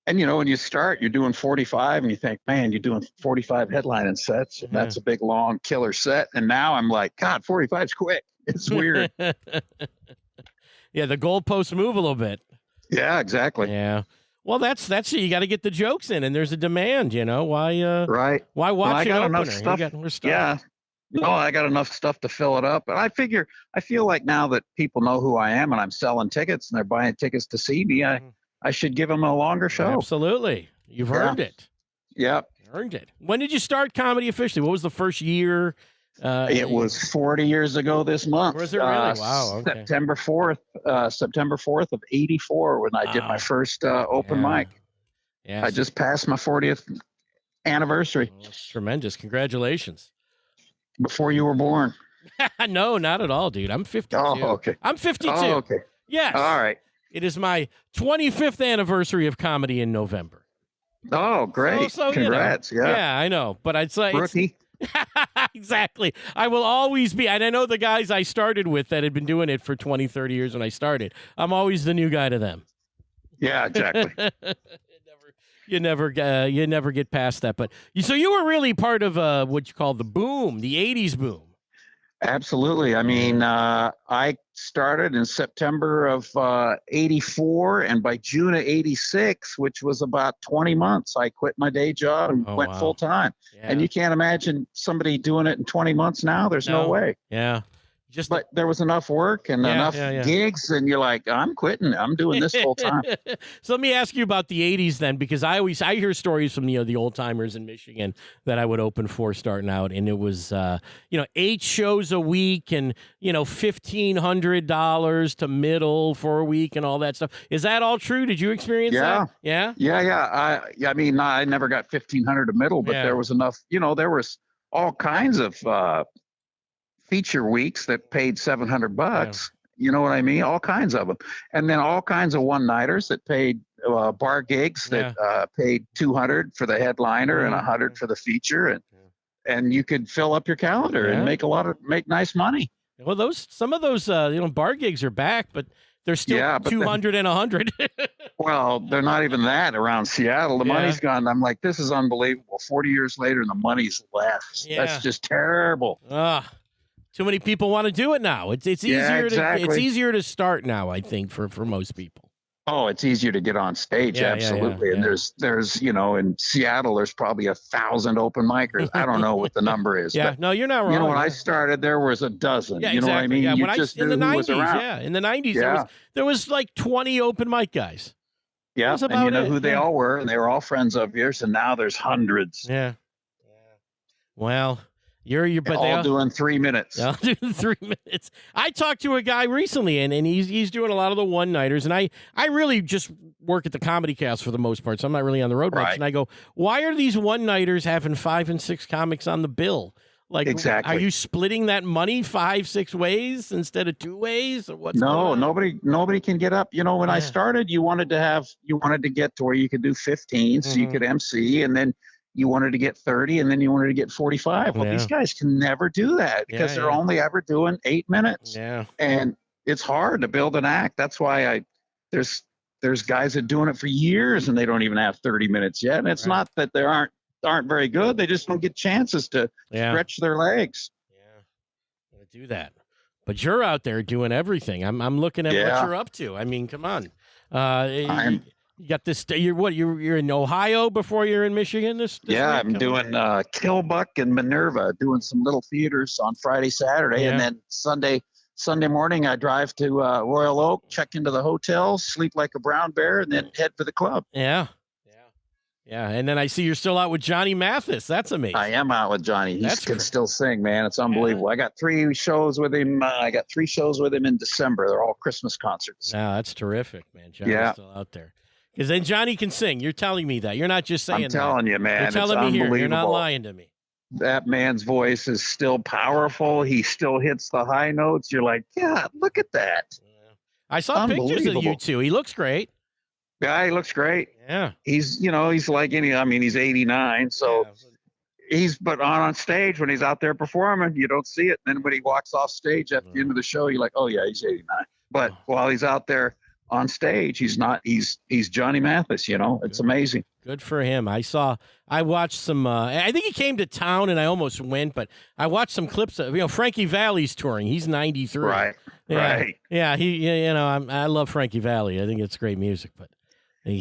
when you start, you're doing 45, and you think, man, you're doing 45 headlining sets. And that's a big, long, killer set. And now I'm like, God, 45's quick. It's weird. Yeah, the goalposts move a little bit. Yeah, exactly. Yeah. Well, that's it. You got to get the jokes in, and there's a demand. Why? Right. Why watch an opener? Enough stuff. You got more stuff. Yeah. No, I got enough stuff to fill it up. And I feel like now that people know who I am, and I'm selling tickets, and they're buying tickets to see me, I should give them a longer show. Absolutely. You've earned it. Yep. Earned it. When did you start comedy officially? What was the first year? It was 40 years ago this month. Was it really? Wow. Okay. September 4th of '84 when I did my first open mic. Yeah. I just passed my 40th anniversary. Well, that's tremendous. Congratulations. Before you were born. No, not at all, dude. I'm 52. Oh, okay. I'm 52. Oh, okay. Yes. All right. It is my 25th anniversary of comedy in November. Oh, great. So, congrats. Yeah. Yeah, I know. But I'd say rookie. Exactly. I will always be, and I know the guys I started with that had been doing it for 20, 30 years when I started. I'm always the new guy to them. Yeah, exactly. You never get past that. But so you were really part of what you call the boom, the 80s boom. Absolutely. I mean, I started in September of '84, and by June of '86, which was about 20 months, I quit my day job and went full time. Yeah. And you can't imagine somebody doing it in 20 months now. There's no way. Yeah. But there was enough work and enough gigs, and you're like, I'm quitting. I'm doing this full time. So let me ask you about the 80s then, because I hear stories from the old timers in Michigan that I would open for starting out, and it was 8 shows a week and $1,500 to middle for a week and all that stuff. Is that all true? Did you experience that? Yeah. I mean, I never got 1,500 to middle, but there was enough. There was all kinds of feature weeks that paid $700. Yeah. You know what I mean? All kinds of them. And then all kinds of one-nighters that paid bar gigs that paid $200 for the headliner and $100 for the feature. And you could fill up your calendar and make nice money. Well, some of those bar gigs are back, but they're still 200 and 100. Well, they're not even that around Seattle. The money's gone. I'm like, this is unbelievable. 40 years later, and the money's less. Yeah. That's just terrible. Too many people want to do it now. It's easier exactly. it's easier to start now, I think, for most people. Oh, it's easier to get on stage, absolutely. And there's in Seattle, there's probably 1,000 open micers. I don't know what the number is. Yeah, but, no, you're not wrong. When I started, there was a dozen. Yeah, you know what I mean? Yeah, you when just in the knew who 90s, was around. yeah, in the 90s, there was like 20 open mic guys. Yeah, and you know who they all were, and they were all friends of yours, and now there's hundreds. Yeah. Well, but all doing 3 minutes. All doing 3 minutes. I talked to a guy recently, and he's doing a lot of the one-nighters, and I really just work at the Comedy Cast for the most part, so I'm not really on the road much. And I go, why are these one-nighters having 5 and 6 comics on the bill? Like, exactly. Are you splitting that money 5-6 ways instead of 2 ways? Or what's no, nobody can get up. When I started, you wanted to get to where you could do 15, so you could MC, and then you wanted to get 30, and then you wanted to get 45. Well, these guys can never do that because they're only ever doing 8 minutes. Yeah. And it's hard to build an act. That's why there's guys that are doing it for years and they don't even have 30 minutes yet. And it's not that they aren't very good. They just don't get chances to stretch their legs. Yeah. Do that. But you're out there doing everything. I'm looking at what you're up to. I mean, come on. You got this. You're in Ohio before you're in Michigan. This week? I'm doing Killbuck and Minerva, doing some little theaters on Friday, Saturday, and then Sunday morning I drive to Royal Oak, check into the hotel, sleep like a brown bear, and then head for the club. Yeah. And then I see you're still out with Johnny Mathis. That's amazing. I am out with Johnny. He can still sing, man. It's unbelievable. I got 3 shows with him. I got 3 shows with him in December. They're all Christmas concerts. Yeah, that's terrific, man. Johnny's still out there. Because then Johnny can sing. You're telling me that. You're not just saying that. I'm telling you, man. You're telling me here. You're not lying to me. That man's voice is still powerful. He still hits the high notes. You're like, yeah, look at that. Yeah. I saw pictures of you two. He looks great. Yeah, he looks great. Yeah. He's like he's 89. So but on stage when he's out there performing, you don't see it. And then when he walks off stage at the end of the show, you're like, oh yeah, he's 89. But while he's out there on stage, he's not. He's Johnny Mathis. It's amazing. Good for him. I watched some. I think he came to town, and I almost went, but I watched some clips of. Frankie Valli's touring. He's 93. Right. Right. Yeah. I love Frankie Valli. I think it's great music, but.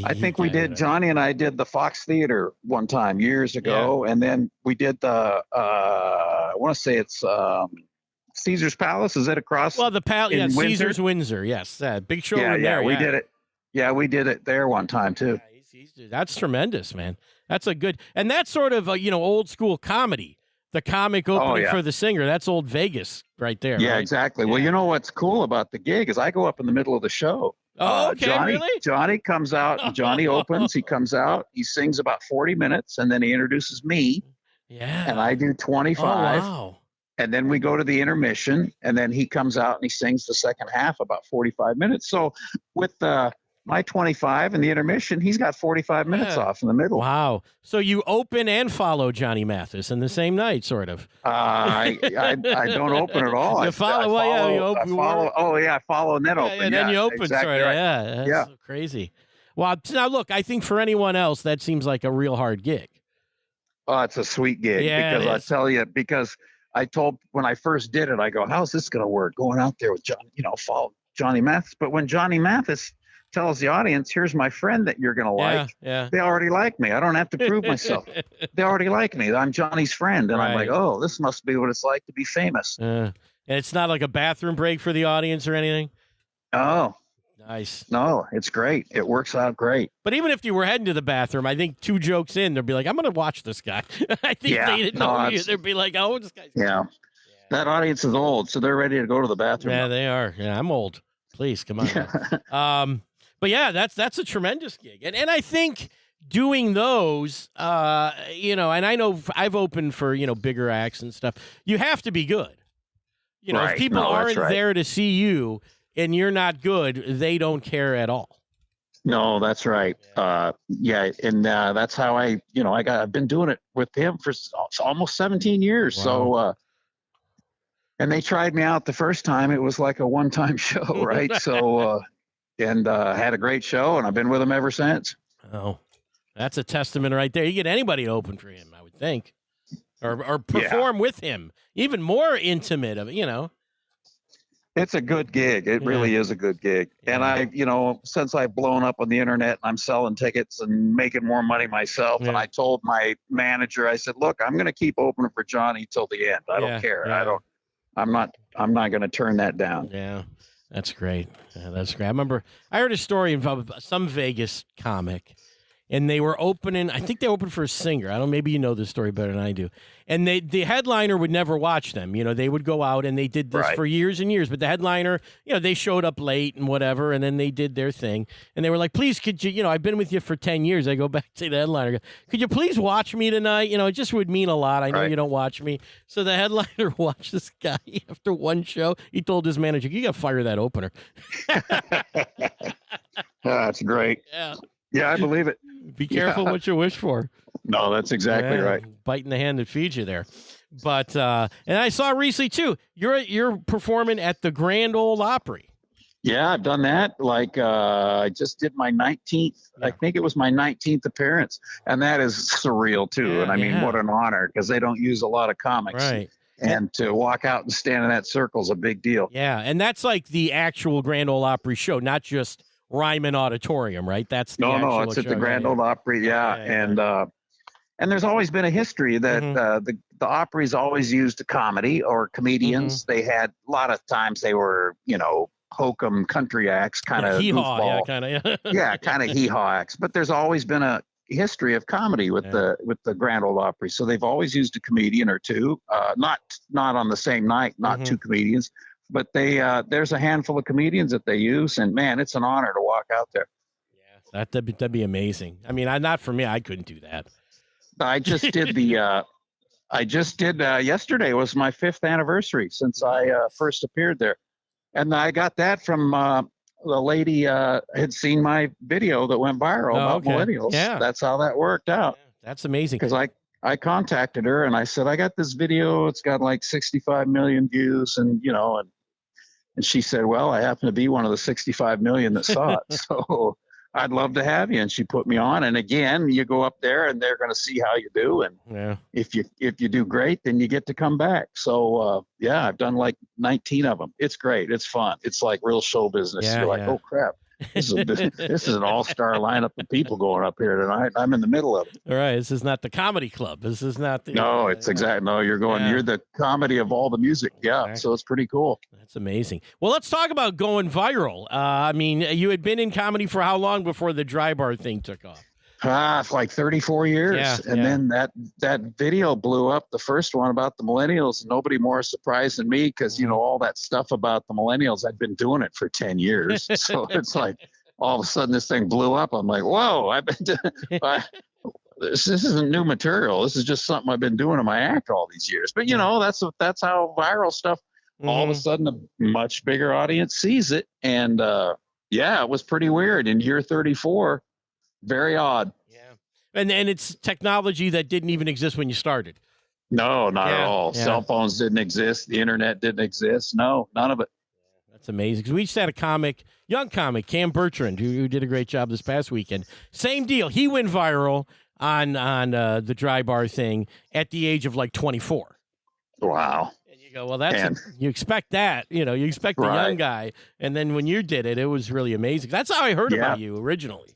I think we did. Johnny and I did the Fox Theater one time years ago, and then we did the. I want to say it's. Caesar's Palace, is it across? Well, the Palace, Caesar's Windsor, yes, big show in there. We did it. Yeah, we did it there one time too. Yeah, that's tremendous, man. That's a good, and that's sort of old school comedy. The comic opening for the singer. That's old Vegas right there. Yeah, right? exactly. Yeah. Well, you know what's cool about the gig is I go up in the middle of the show. Oh, okay, really? Johnny comes out. And Johnny opens. He comes out. He sings about 40 minutes, and then he introduces me. Yeah. And I do 25. Oh, wow. And then we go to the intermission, and then he comes out and he sings the second half about 45 minutes. So with my 25 and the intermission, he's got 45 minutes off in the middle. Wow. So you open and follow Johnny Mathis in the same night, sort of. I don't open at all. You follow. I follow. Oh, yeah, I follow and then open. And then you open, exactly sort of. Right. Yeah, that's so crazy. Well, now, look, I think for anyone else, that seems like a real hard gig. Oh, it's a sweet gig. Because I tell you, I told when I first did it, I go, how's this going to work? Going out there with follow Johnny Mathis. But when Johnny Mathis tells the audience, here's my friend that you're going to like, they already like me. I don't have to prove myself. They already like me. I'm Johnny's friend. And I'm like, oh, this must be what it's like to be famous. And it's not like a bathroom break for the audience or anything? Oh. Nice. No, it's great. It works out great. But even if you were heading to the bathroom, I think 2 jokes in, they'd be like, I'm going to watch this guy. I think they didn't know you. They'd be like, oh, this guy's. Yeah. That audience is old, so they're ready to go to the bathroom. Yeah, they are. Yeah, I'm old. Please, come on. But yeah, that's a tremendous gig. And I think doing those, and I know I've opened for, bigger acts and stuff. You have to be good. If people aren't there to see you, and you're not good, they don't care at all. No, that's right. And that's how I've been doing it with him for almost 17 years. Wow. So, and they tried me out the first time. It was like a one-time show, right? So, had a great show, and I've been with him ever since. Oh, that's a testament right there. You get anybody to open for him, I would think. or perform with him, even more intimate of It's a good gig. It really is a good gig. And since I've blown up on the internet and I'm selling tickets and making more money myself, and I told my manager, I said, look, I'm going to keep opening for Johnny till the end. I don't care. Yeah. I'm not going to turn that down. Yeah. That's great. That's great. I heard a story about some Vegas comic, and they were opening, I think they opened for a singer. I don't know, maybe you know this story better than I do. And the headliner would never watch them. They would go out, and they did this for years and years. But the headliner, they showed up late and whatever, and then they did their thing. And they were like, please, could you, I've been with you for 10 years. I go back to the headliner. Could you please watch me tonight? It just would mean a lot. I know you don't watch me. So the headliner watched this guy after one show. He told his manager, you got to fire that opener. That's great. Yeah. Yeah, I believe it. Be careful what you wish for. No, that's exactly right. Biting the hand that feeds you there. But and I saw recently too, you're performing at the Grand Ole Opry. Yeah, I've done that. Like I just did my 19th. I think it was my 19th appearance, and that is surreal too. Yeah, and I mean, what an honor, because they don't use a lot of comics. Right. And to walk out and stand in that circle is a big deal. Yeah, and that's like the actual Grand Ole Opry show, not just Ryman Auditorium, right? That's the no, it's at the Grand Ole Opry, and there's always been a history that the Opry's always used a comedy or comedians. They had a lot of times they were hokum country acts, kind of hee-haw, kind of hee-haw acts. But there's always been a history of comedy with the Grand Ole Opry, so they've always used a comedian or two, not on the same night, not two comedians. But there's a handful of comedians that they use, and man, it's an honor to walk out there. Yeah, that'd be amazing. I mean, not for me. I couldn't do that. I just did yesterday was my 5th anniversary since I first appeared there, and I got that from the lady had seen my video that went viral about millennials. Yeah, that's how that worked out. Yeah, that's amazing. Because I contacted her and I said, I got this video. It's got like 65 million views, and and she said, well, I happen to be one of the 65 million that saw it. So I'd love to have you. And she put me on. And again, you go up there and they're going to see how you do. And if you do great, then you get to come back. So I've done like 19 of them. It's great. It's fun. It's like real show business. You're like, oh crap. This is an all-star lineup of people going up here tonight. I'm in the middle of it. All right. This is not the comedy club. This is not the. No, it's exactly. No, you're the comedy of all the music. Yeah. Exactly. So it's pretty cool. That's amazing. Well, let's talk about going viral. I mean, you had been in comedy for how long before the dry bar thing took off? Like 34 years. Then that video blew up, the first one about the millennials. Nobody more surprised than me because, all that stuff about the millennials, I'd been doing it for 10 years. So it's like all of a sudden this thing blew up. I'm like, whoa, I've been this isn't new material. This is just something I've been doing in my act all these years. But, that's how viral stuff, all of a sudden a much bigger audience sees it. And it was pretty weird. In year 34, very odd. Yeah. And it's technology that didn't even exist when you started. No, not at all. Yeah. Cell phones didn't exist. The internet didn't exist. No, none of it. That's amazing. Because we just had a young comic, Cam Bertrand, who did a great job this past weekend. Same deal. He went viral on the dry bar thing at the age of like 24. Wow. And you go, well, you expect that. You expect the young guy. And then when you did it, it was really amazing. That's how I heard about you originally.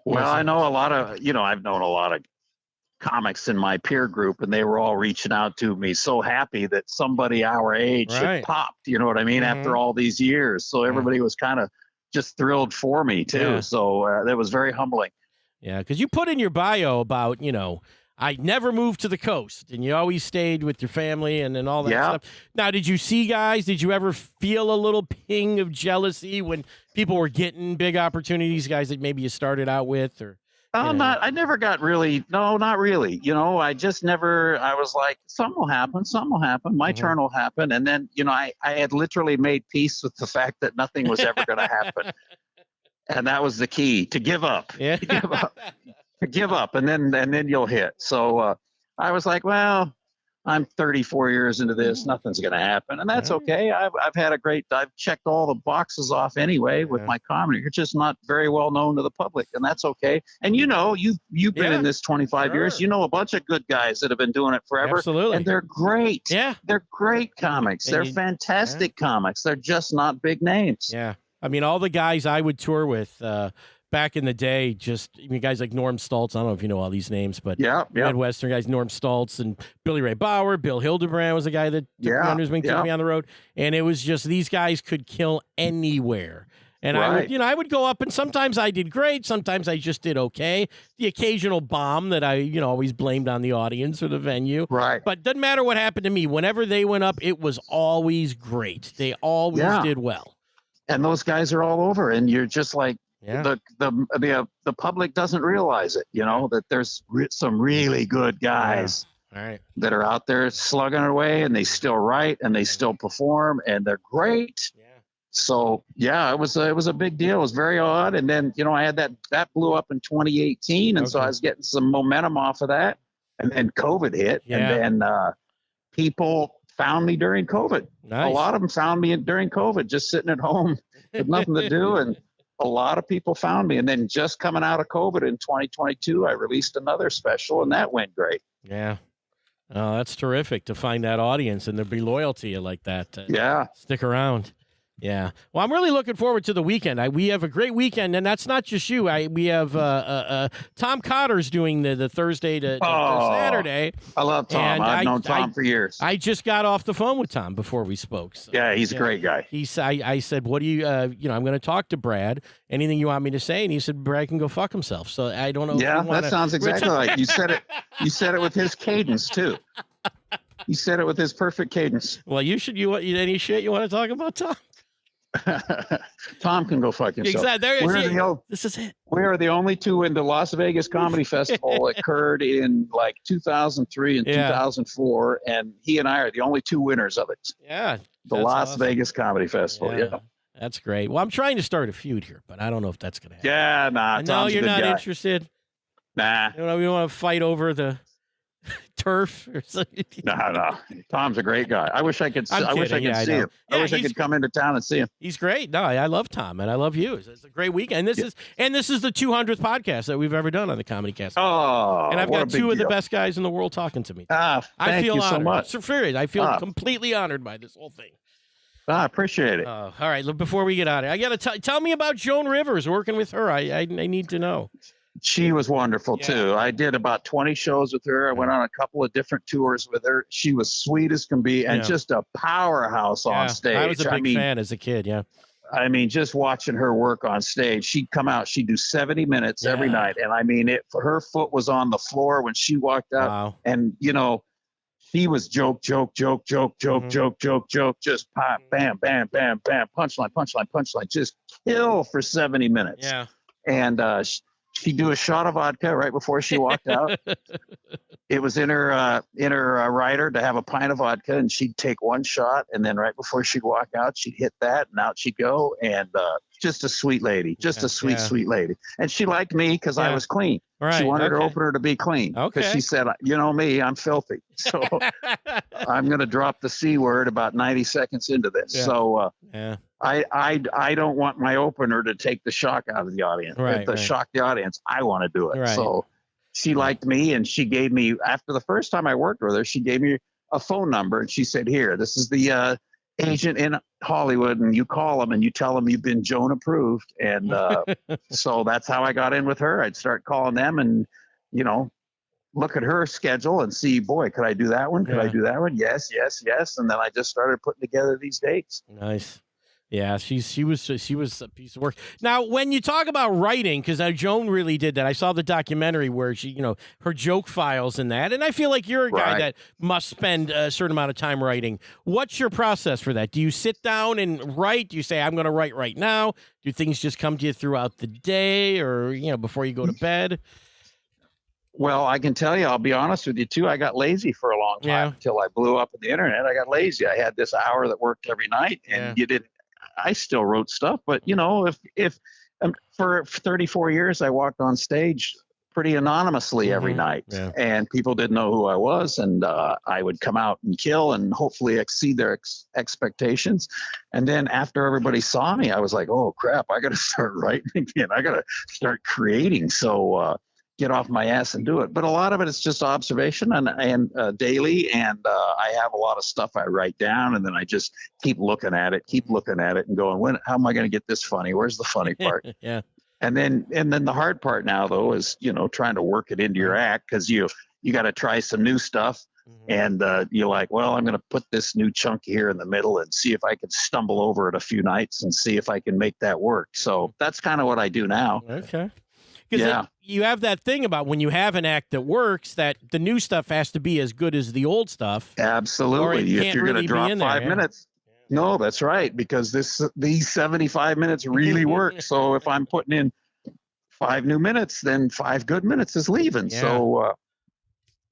Well, I know a lot of, I've known a lot of comics in my peer group, and they were all reaching out to me so happy that somebody our age had popped, you know what I mean, after all these years. So everybody was kind of just thrilled for me, too. Yeah. So that was very humbling. Yeah, because you put in your bio about, I never moved to the coast, and you always stayed with your family and all that stuff. Now, did you ever feel a little ping of jealousy when people were getting big opportunities, guys that maybe you started out with? Or I never got really, no, not really. I just never, I was like, something will happen. My turn will happen. And then, I had literally made peace with the fact that nothing was ever going to happen. And that was the key, to give up. Yeah. To give up, and then you'll hit. So I was like, well, I'm 34 years into this. Nothing's going to happen. And that's okay. I've checked all the boxes off anyway with my comedy. You're just not very well known to the public, and that's okay. And you've been in this 25 years. You know a bunch of good guys that have been doing it forever. Absolutely. And they're great. Yeah. They're great comics. They're fantastic comics. They're just not big names. Yeah. I mean, all the guys I would tour with back in the day, guys like Norm Stoltz. I don't know if you know all these names, but Midwestern guys, Norm Stoltz and Billy Ray Bauer, Bill Hildebrand was a guy that took me on the road. And it was just, these guys could kill anywhere. And I would go up, and sometimes I did great. Sometimes I just did okay. The occasional bomb that I, always blamed on the audience or the venue. Right. But doesn't matter what happened to me. Whenever they went up, it was always great. They always did well. And those guys are all over, and you're just like, the public doesn't realize it, that there's some really good guys that are out there slugging it away, and they still write and they still perform, and they're great. So it was a big deal. It was very odd. And then, I had that blew up in 2018. And so I was getting some momentum off of that. And then COVID hit. And then people found me during COVID. Nice. A lot of them found me during COVID, just sitting at home with nothing to do. And a lot of people found me. And then just coming out of COVID in 2022, I released another special, and that went great. Yeah. Oh, that's terrific to find that audience and to be loyal to you like that. Stick around. Yeah. Well, I'm really looking forward to the weekend. We have a great weekend, and that's not just you. We have Tom Cotter's doing the Thursday to Saturday. I love Tom. I've known Tom for years. I just got off the phone with Tom before we spoke. So, he's a great guy. I said, what do you, I'm going to talk to Brad. Anything you want me to say? And he said, Brad can go fuck himself. So I don't know. Yeah, that sounds exactly like you said it. You said it with his cadence, too. You said it with his perfect cadence. Well, any shit you want to talk about, Tom? Tom can go fuck himself. Exactly. This is it. We are the only two in the Las Vegas Comedy Festival. It occurred in 2003 and 2004, and he and I are the only two winners of it. Yeah, the Las Vegas Comedy Festival. Yeah. That's great. Well, I'm trying to start a feud here, but I don't know if that's going to happen. Yeah, nah. No, you're not interested. Nah. We want to fight over the turf or something. No. Tom's a great guy. I wish I could see him. I wish I could come into town and see him. He's great. No, I love Tom, and I love you. It's a great weekend. This is the 200th podcast that we've ever done on the Comedy Cast. Oh, and I've got two of the best guys in the world talking to me. Thank you so much. I feel completely honored by this whole thing. I appreciate it. All right. Look, before we get out of here, I got to tell me about Joan Rivers. Working with her, I need to know. She was wonderful too. I did about 20 shows with her. I went on a couple of different tours with her. She was sweet as can be, and just a powerhouse on stage. I was a big fan as a kid. Yeah. I mean, just watching her work on stage, she'd come out, she'd do 70 minutes every night. And I mean, her foot was on the floor when she walked out. Wow. And, she was joke, just pop, bam, bam, bam, bam, punchline, just kill for 70 minutes. Yeah. And she'd do a shot of vodka right before she walked out. It was in her rider to have a pint of vodka, and she'd take one shot, and then right before she'd walk out, she'd hit that, and out she'd go. And just a sweet lady, sweet lady. And she liked me because I was clean. Right. She wanted her opener to be clean. Okay. She said, you know me, I'm filthy. So I'm going to drop the C word about 90 seconds into this. Yeah. So I don't want my opener to take the shock out of the audience. Shock the audience. I want to do it. Right. So she liked me, and she gave me, after the first time I worked with her, she gave me a phone number, and she said, here, this is the agent in Hollywood, and you call them and you tell them you've been Joan approved. And so that's how I got in with her. I'd start calling them and, look at her schedule and see, boy, could I do that one? Could I do that one? Yes. And then I just started putting together these dates. Nice. Yeah, she was a piece of work. Now, when you talk about writing, because Joan really did that. I saw the documentary where she, her joke files and that, and I feel like you're a guy that must spend a certain amount of time writing. What's your process for that? Do you sit down and write? Do you say, I'm going to write right now? Do things just come to you throughout the day, or before you go to bed? Well, I can tell you, I'll be honest with you too. I got lazy for a long time until I blew up on the internet. I got lazy. I had this hour that worked every night, and I still wrote stuff, but if for 34 years I walked on stage pretty anonymously every night, and people didn't know who I was, and I would come out and kill and hopefully exceed their expectations. And then after everybody saw me, I was like, oh crap, I got to start writing again. I got to start creating. So get off my ass and do it. But a lot of it is just observation and daily, and I have a lot of stuff I write down, and then I just keep looking at it and going, how am I going to get this funny? Where's the funny part? Yeah. And then the hard part now, though, is, trying to work it into your act, because you got to try some new stuff. And you're like, well, I'm going to put this new chunk here in the middle and see if I can stumble over it a few nights and see if I can make that work. So that's kind of what I do now. Okay. Because you have that thing about when you have an act that works, that the new stuff has to be as good as the old stuff. Absolutely. If you're going to drop 5 minutes. No, that's right, because these 75 minutes really work. So if I'm putting in 5 new minutes, then 5 good minutes is leaving. Yeah. So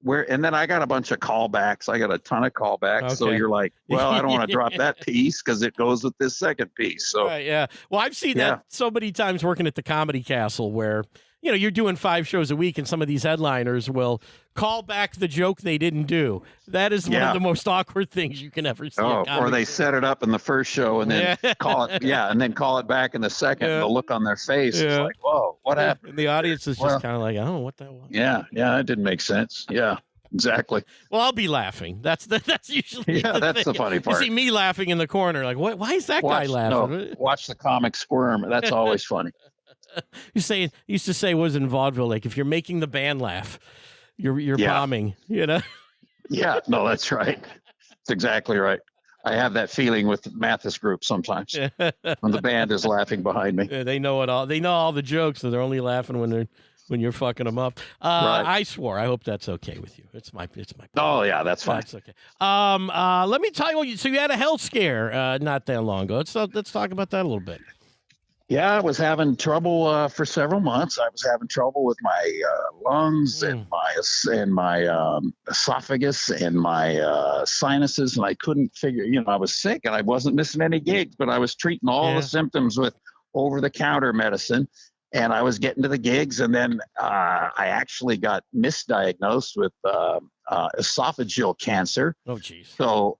and then I got a bunch of callbacks. I got a ton of callbacks. Okay. So you're like, well, I don't want to drop that piece because it goes with this second piece. So yeah. Well, I've seen that so many times working at the Comedy Castle where, you're doing 5 shows a week, and some of these headliners will call back the joke they didn't do. That is one of the most awkward things you can ever see. Or they set it up in the first show and then call it back in the second. The look on their face is like, whoa, what happened? And the audience is just kind of like, oh, what that was. Yeah, it didn't make sense. Yeah. Exactly. Well, I'll be laughing. That's usually that's the funny part. You see me laughing in the corner, like, what? Why is that guy laughing? No, watch the comic squirm. That's always funny. You used to say was in vaudeville, like if you're making the band laugh, you're bombing. Yeah, no, that's right. That's exactly right. I have that feeling with the Mathis group sometimes when the band is laughing behind me. Yeah, they know it all. They know all the jokes, so they're only laughing when you're fucking them up. Right. I swore. I hope that's okay with you. It's my. Oh yeah, that's fine. That's okay. Let me tell you. So you had a health scare not that long ago. Let's talk about that a little bit. Yeah, I was having trouble for several months. I was having trouble with my lungs and my esophagus and my sinuses, and I couldn't figure. I was sick and I wasn't missing any gigs, but I was treating all the symptoms with over-the-counter medicine, and I was getting to the gigs, and then I actually got misdiagnosed with esophageal cancer. Oh, geez. So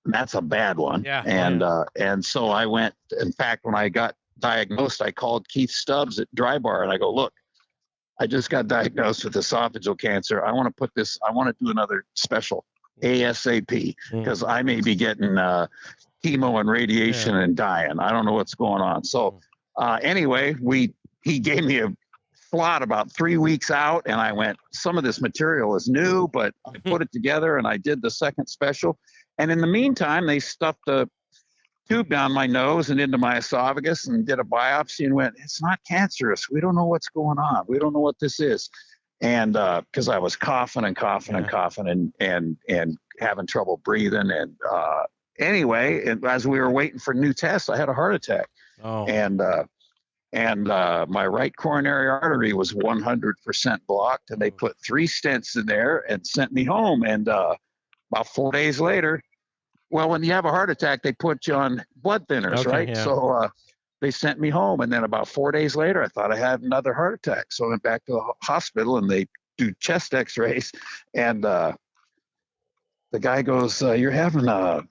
that's a bad one. Yeah. And so I went. In fact, when I got diagnosed, I called Keith Stubbs at Dry Bar and I go, look, I just got diagnosed with esophageal cancer. I want to do another special ASAP because I may be getting chemo and radiation and dying. I don't know what's going on. So anyway, he gave me a slot about 3 weeks out, and I went, some of this material is new, but I put it together and I did the second special. And in the meantime, they stuffed a tube down my nose and into my esophagus and did a biopsy and went, it's not cancerous. We don't know what's going on. We don't know what this is. And because I was coughing and having trouble breathing. And anyway, as we were waiting for new tests, I had a heart attack. Oh. And my right coronary artery was 100% blocked, and they put 3 stents in there and sent me home. And about 4 days later, well, when you have a heart attack, they put you on blood thinners, right? Yeah. So they sent me home. And then about 4 days later, I thought I had another heart attack. So I went back to the hospital and they do chest x-rays. And the guy goes, you're having a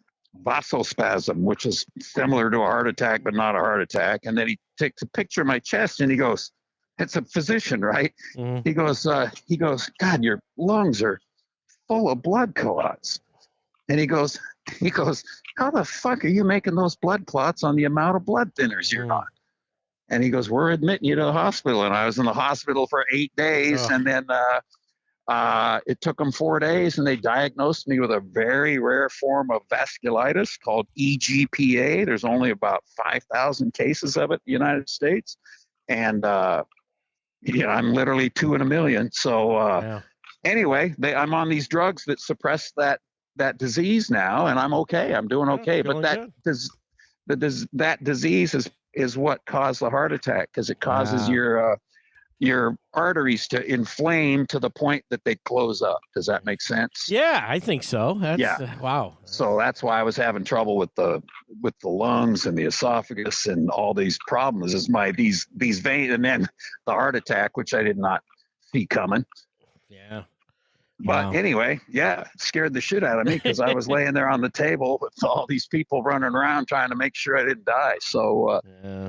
vasospasm, which is similar to a heart attack, but not a heart attack. And then he takes a picture of my chest and he goes, it's a physician, right? Mm-hmm. He goes, God, your lungs are full of blood clots. And he goes, how the fuck are you making those blood clots on the amount of blood thinners you're on? And he goes, we're admitting you to the hospital. And I was in the hospital for 8 days. And then it took them 4 days, and they diagnosed me with a very rare form of vasculitis called EGPA. There's only about 5,000 cases of it in the United States. And I'm literally 2 in a million. So anyway, I'm on these drugs that suppress that disease now, and I'm okay. I'm doing okay. But that disease is what caused the heart attack, because it causes your arteries to inflame to the point that they close up. Does that make sense? Yeah, I think so. Wow. So that's why I was having trouble with the lungs and the esophagus and all these problems. Is these veins, and then the heart attack, which I did not see coming. Yeah. But anyway, it scared the shit out of me because I was laying there on the table with all these people running around trying to make sure I didn't die. So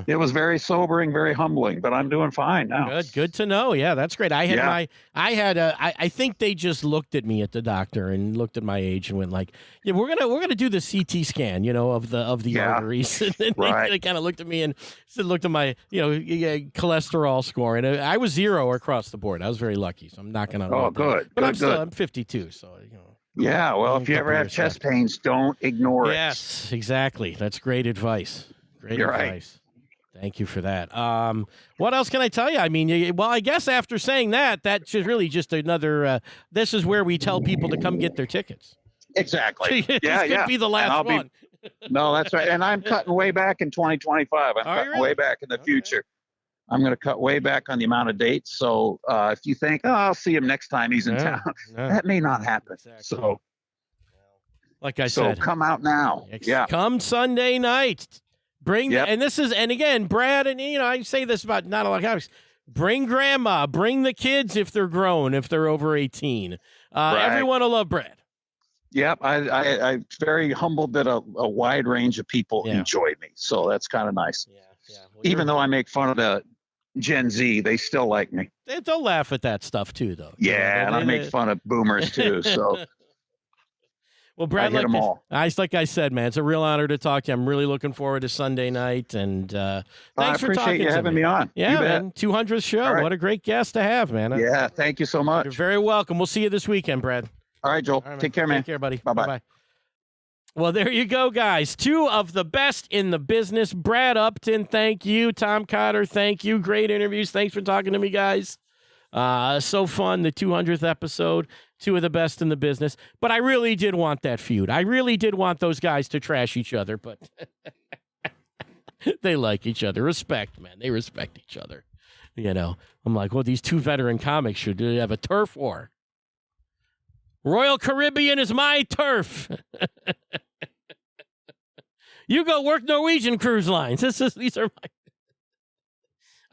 it was very sobering, very humbling, but I'm doing fine now. Good to know. Yeah, that's great. I think they just looked at me at the doctor and looked at my age and went like, yeah, we're gonna do the CT scan, of the arteries. And then they kind of looked at me and looked at my cholesterol score, and I was 0 across the board. I was very lucky, so I'm not gonna. Oh, good. But I'm 52, so Yeah, well, if you ever have chest pains, don't ignore it. Yes, exactly. That's great advice. You're advice. Right. Thank you for that. What else can I tell you? I mean, I guess after saying that's really just another. This is where we tell people to come get their tickets. Exactly. This could be the last one. No, that's right. And I'm cutting way back in 2025. I'm cutting way back in the future. I'm going to cut way back on the amount of dates. So if you think, I'll see him next time he's in town, that may not happen. Exactly. So, like I said, come out now. Come Sunday night. Bring and again, Brad, and I say this about not a lot of comics. Bring grandma, bring the kids if they're grown, if they're over 18. Everyone will love Brad. Yep, I'm very humbled that a wide range of people enjoy me. So that's kind of nice. Yeah. Well, even though I make fun of the Gen Z, they still like me. They'll laugh at that stuff too, though. Yeah, and I make fun of boomers too. So, well, Brad, like I said, man, it's a real honor to talk to you. I'm really looking forward to Sunday night, and thanks for talking. I appreciate you having me on. Yeah, man, 200th show. Right. What a great guest to have, man. Yeah, thank you so much. You're very welcome. We'll see you this weekend, Brad. All right, Joel. Take care, man. Take care, buddy. Bye-bye. Well, there you go, guys. 2 of the best in the business. Brad Upton, thank you. Tom Cotter, thank you. Great interviews. Thanks for talking to me, guys. So fun, the 200th episode. 2 of the best in the business. But I really did want that feud. I really did want those guys to trash each other, but they like each other. Respect, man. They respect each other. I'm like, well, these 2 veteran comics should have a turf war. Royal Caribbean is my turf. You go work Norwegian Cruise Lines. These are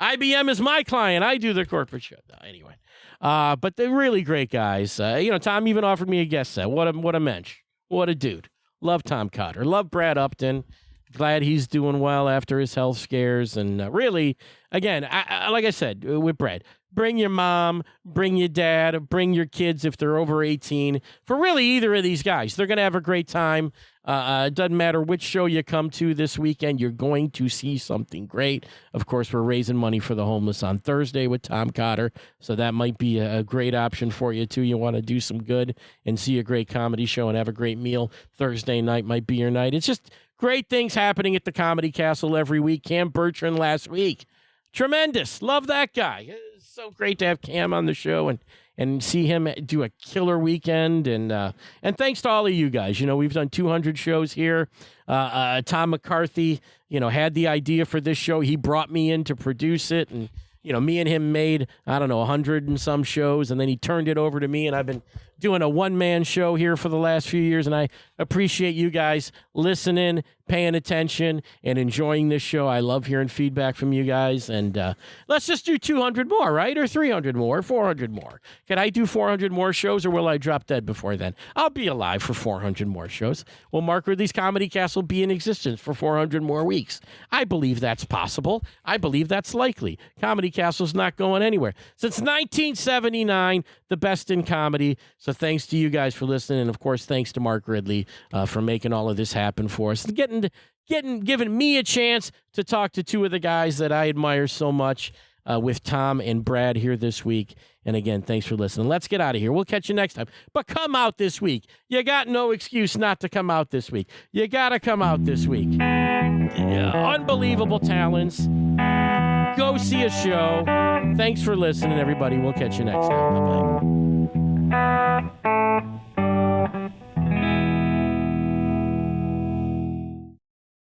my. IBM is my client. I do the corporate show. No, anyway, but they're really great guys. Tom even offered me a guest set. What a mensch. What a dude. Love Tom Cotter. Love Brad Upton. Glad he's doing well after his health scares. And really, again, like I said, with Brad, bring your mom, bring your dad, bring your kids if they're over 18. For really either of these guys, they're going to have a great time. It doesn't matter which show you come to this weekend, you're going to see something great. Of course, we're raising money for the homeless on Thursday with Tom Cotter, so that might be a great option for you, too. You want to do some good and see a great comedy show and have a great meal. Thursday night might be your night. It's just great things happening at the Comedy Castle every week. Cam Bertrand last week. Tremendous. Love that guy. It's so great to have Cam on the show and see him do a killer weekend. And thanks to all of you guys. We've done 200 shows here. Tom McCarthy, had the idea for this show. He brought me in to produce it. And, me and him made, 100 and some shows. And then he turned it over to me. And I've been doing a one-man show here for the last few years. And I appreciate you guys listening, paying attention, and enjoying this show. I love hearing feedback from you guys. And let's just do 200 more, right? Or 300 more, or 400 more. Can I do 400 more shows, or will I drop dead before then? I'll be alive for 400 more shows. Will Mark Ridley's Comedy Castle be in existence for 400 more weeks? I believe that's possible. I believe that's likely. Comedy Castle's not going anywhere. Since 1979, the best in comedy. So thanks to you guys for listening. And, of course, thanks to Mark Ridley for making all of this happen for us. Giving me a chance to talk to 2 of the guys that I admire so much with Tom and Brad here this week. And again, thanks for listening. Let's get out of here. We'll catch you next time. But come out this week. You got no excuse not to come out this week. You got to come out this week. Unbelievable talents. Go see a show. Thanks for listening, everybody. We'll catch you next time. Bye-bye.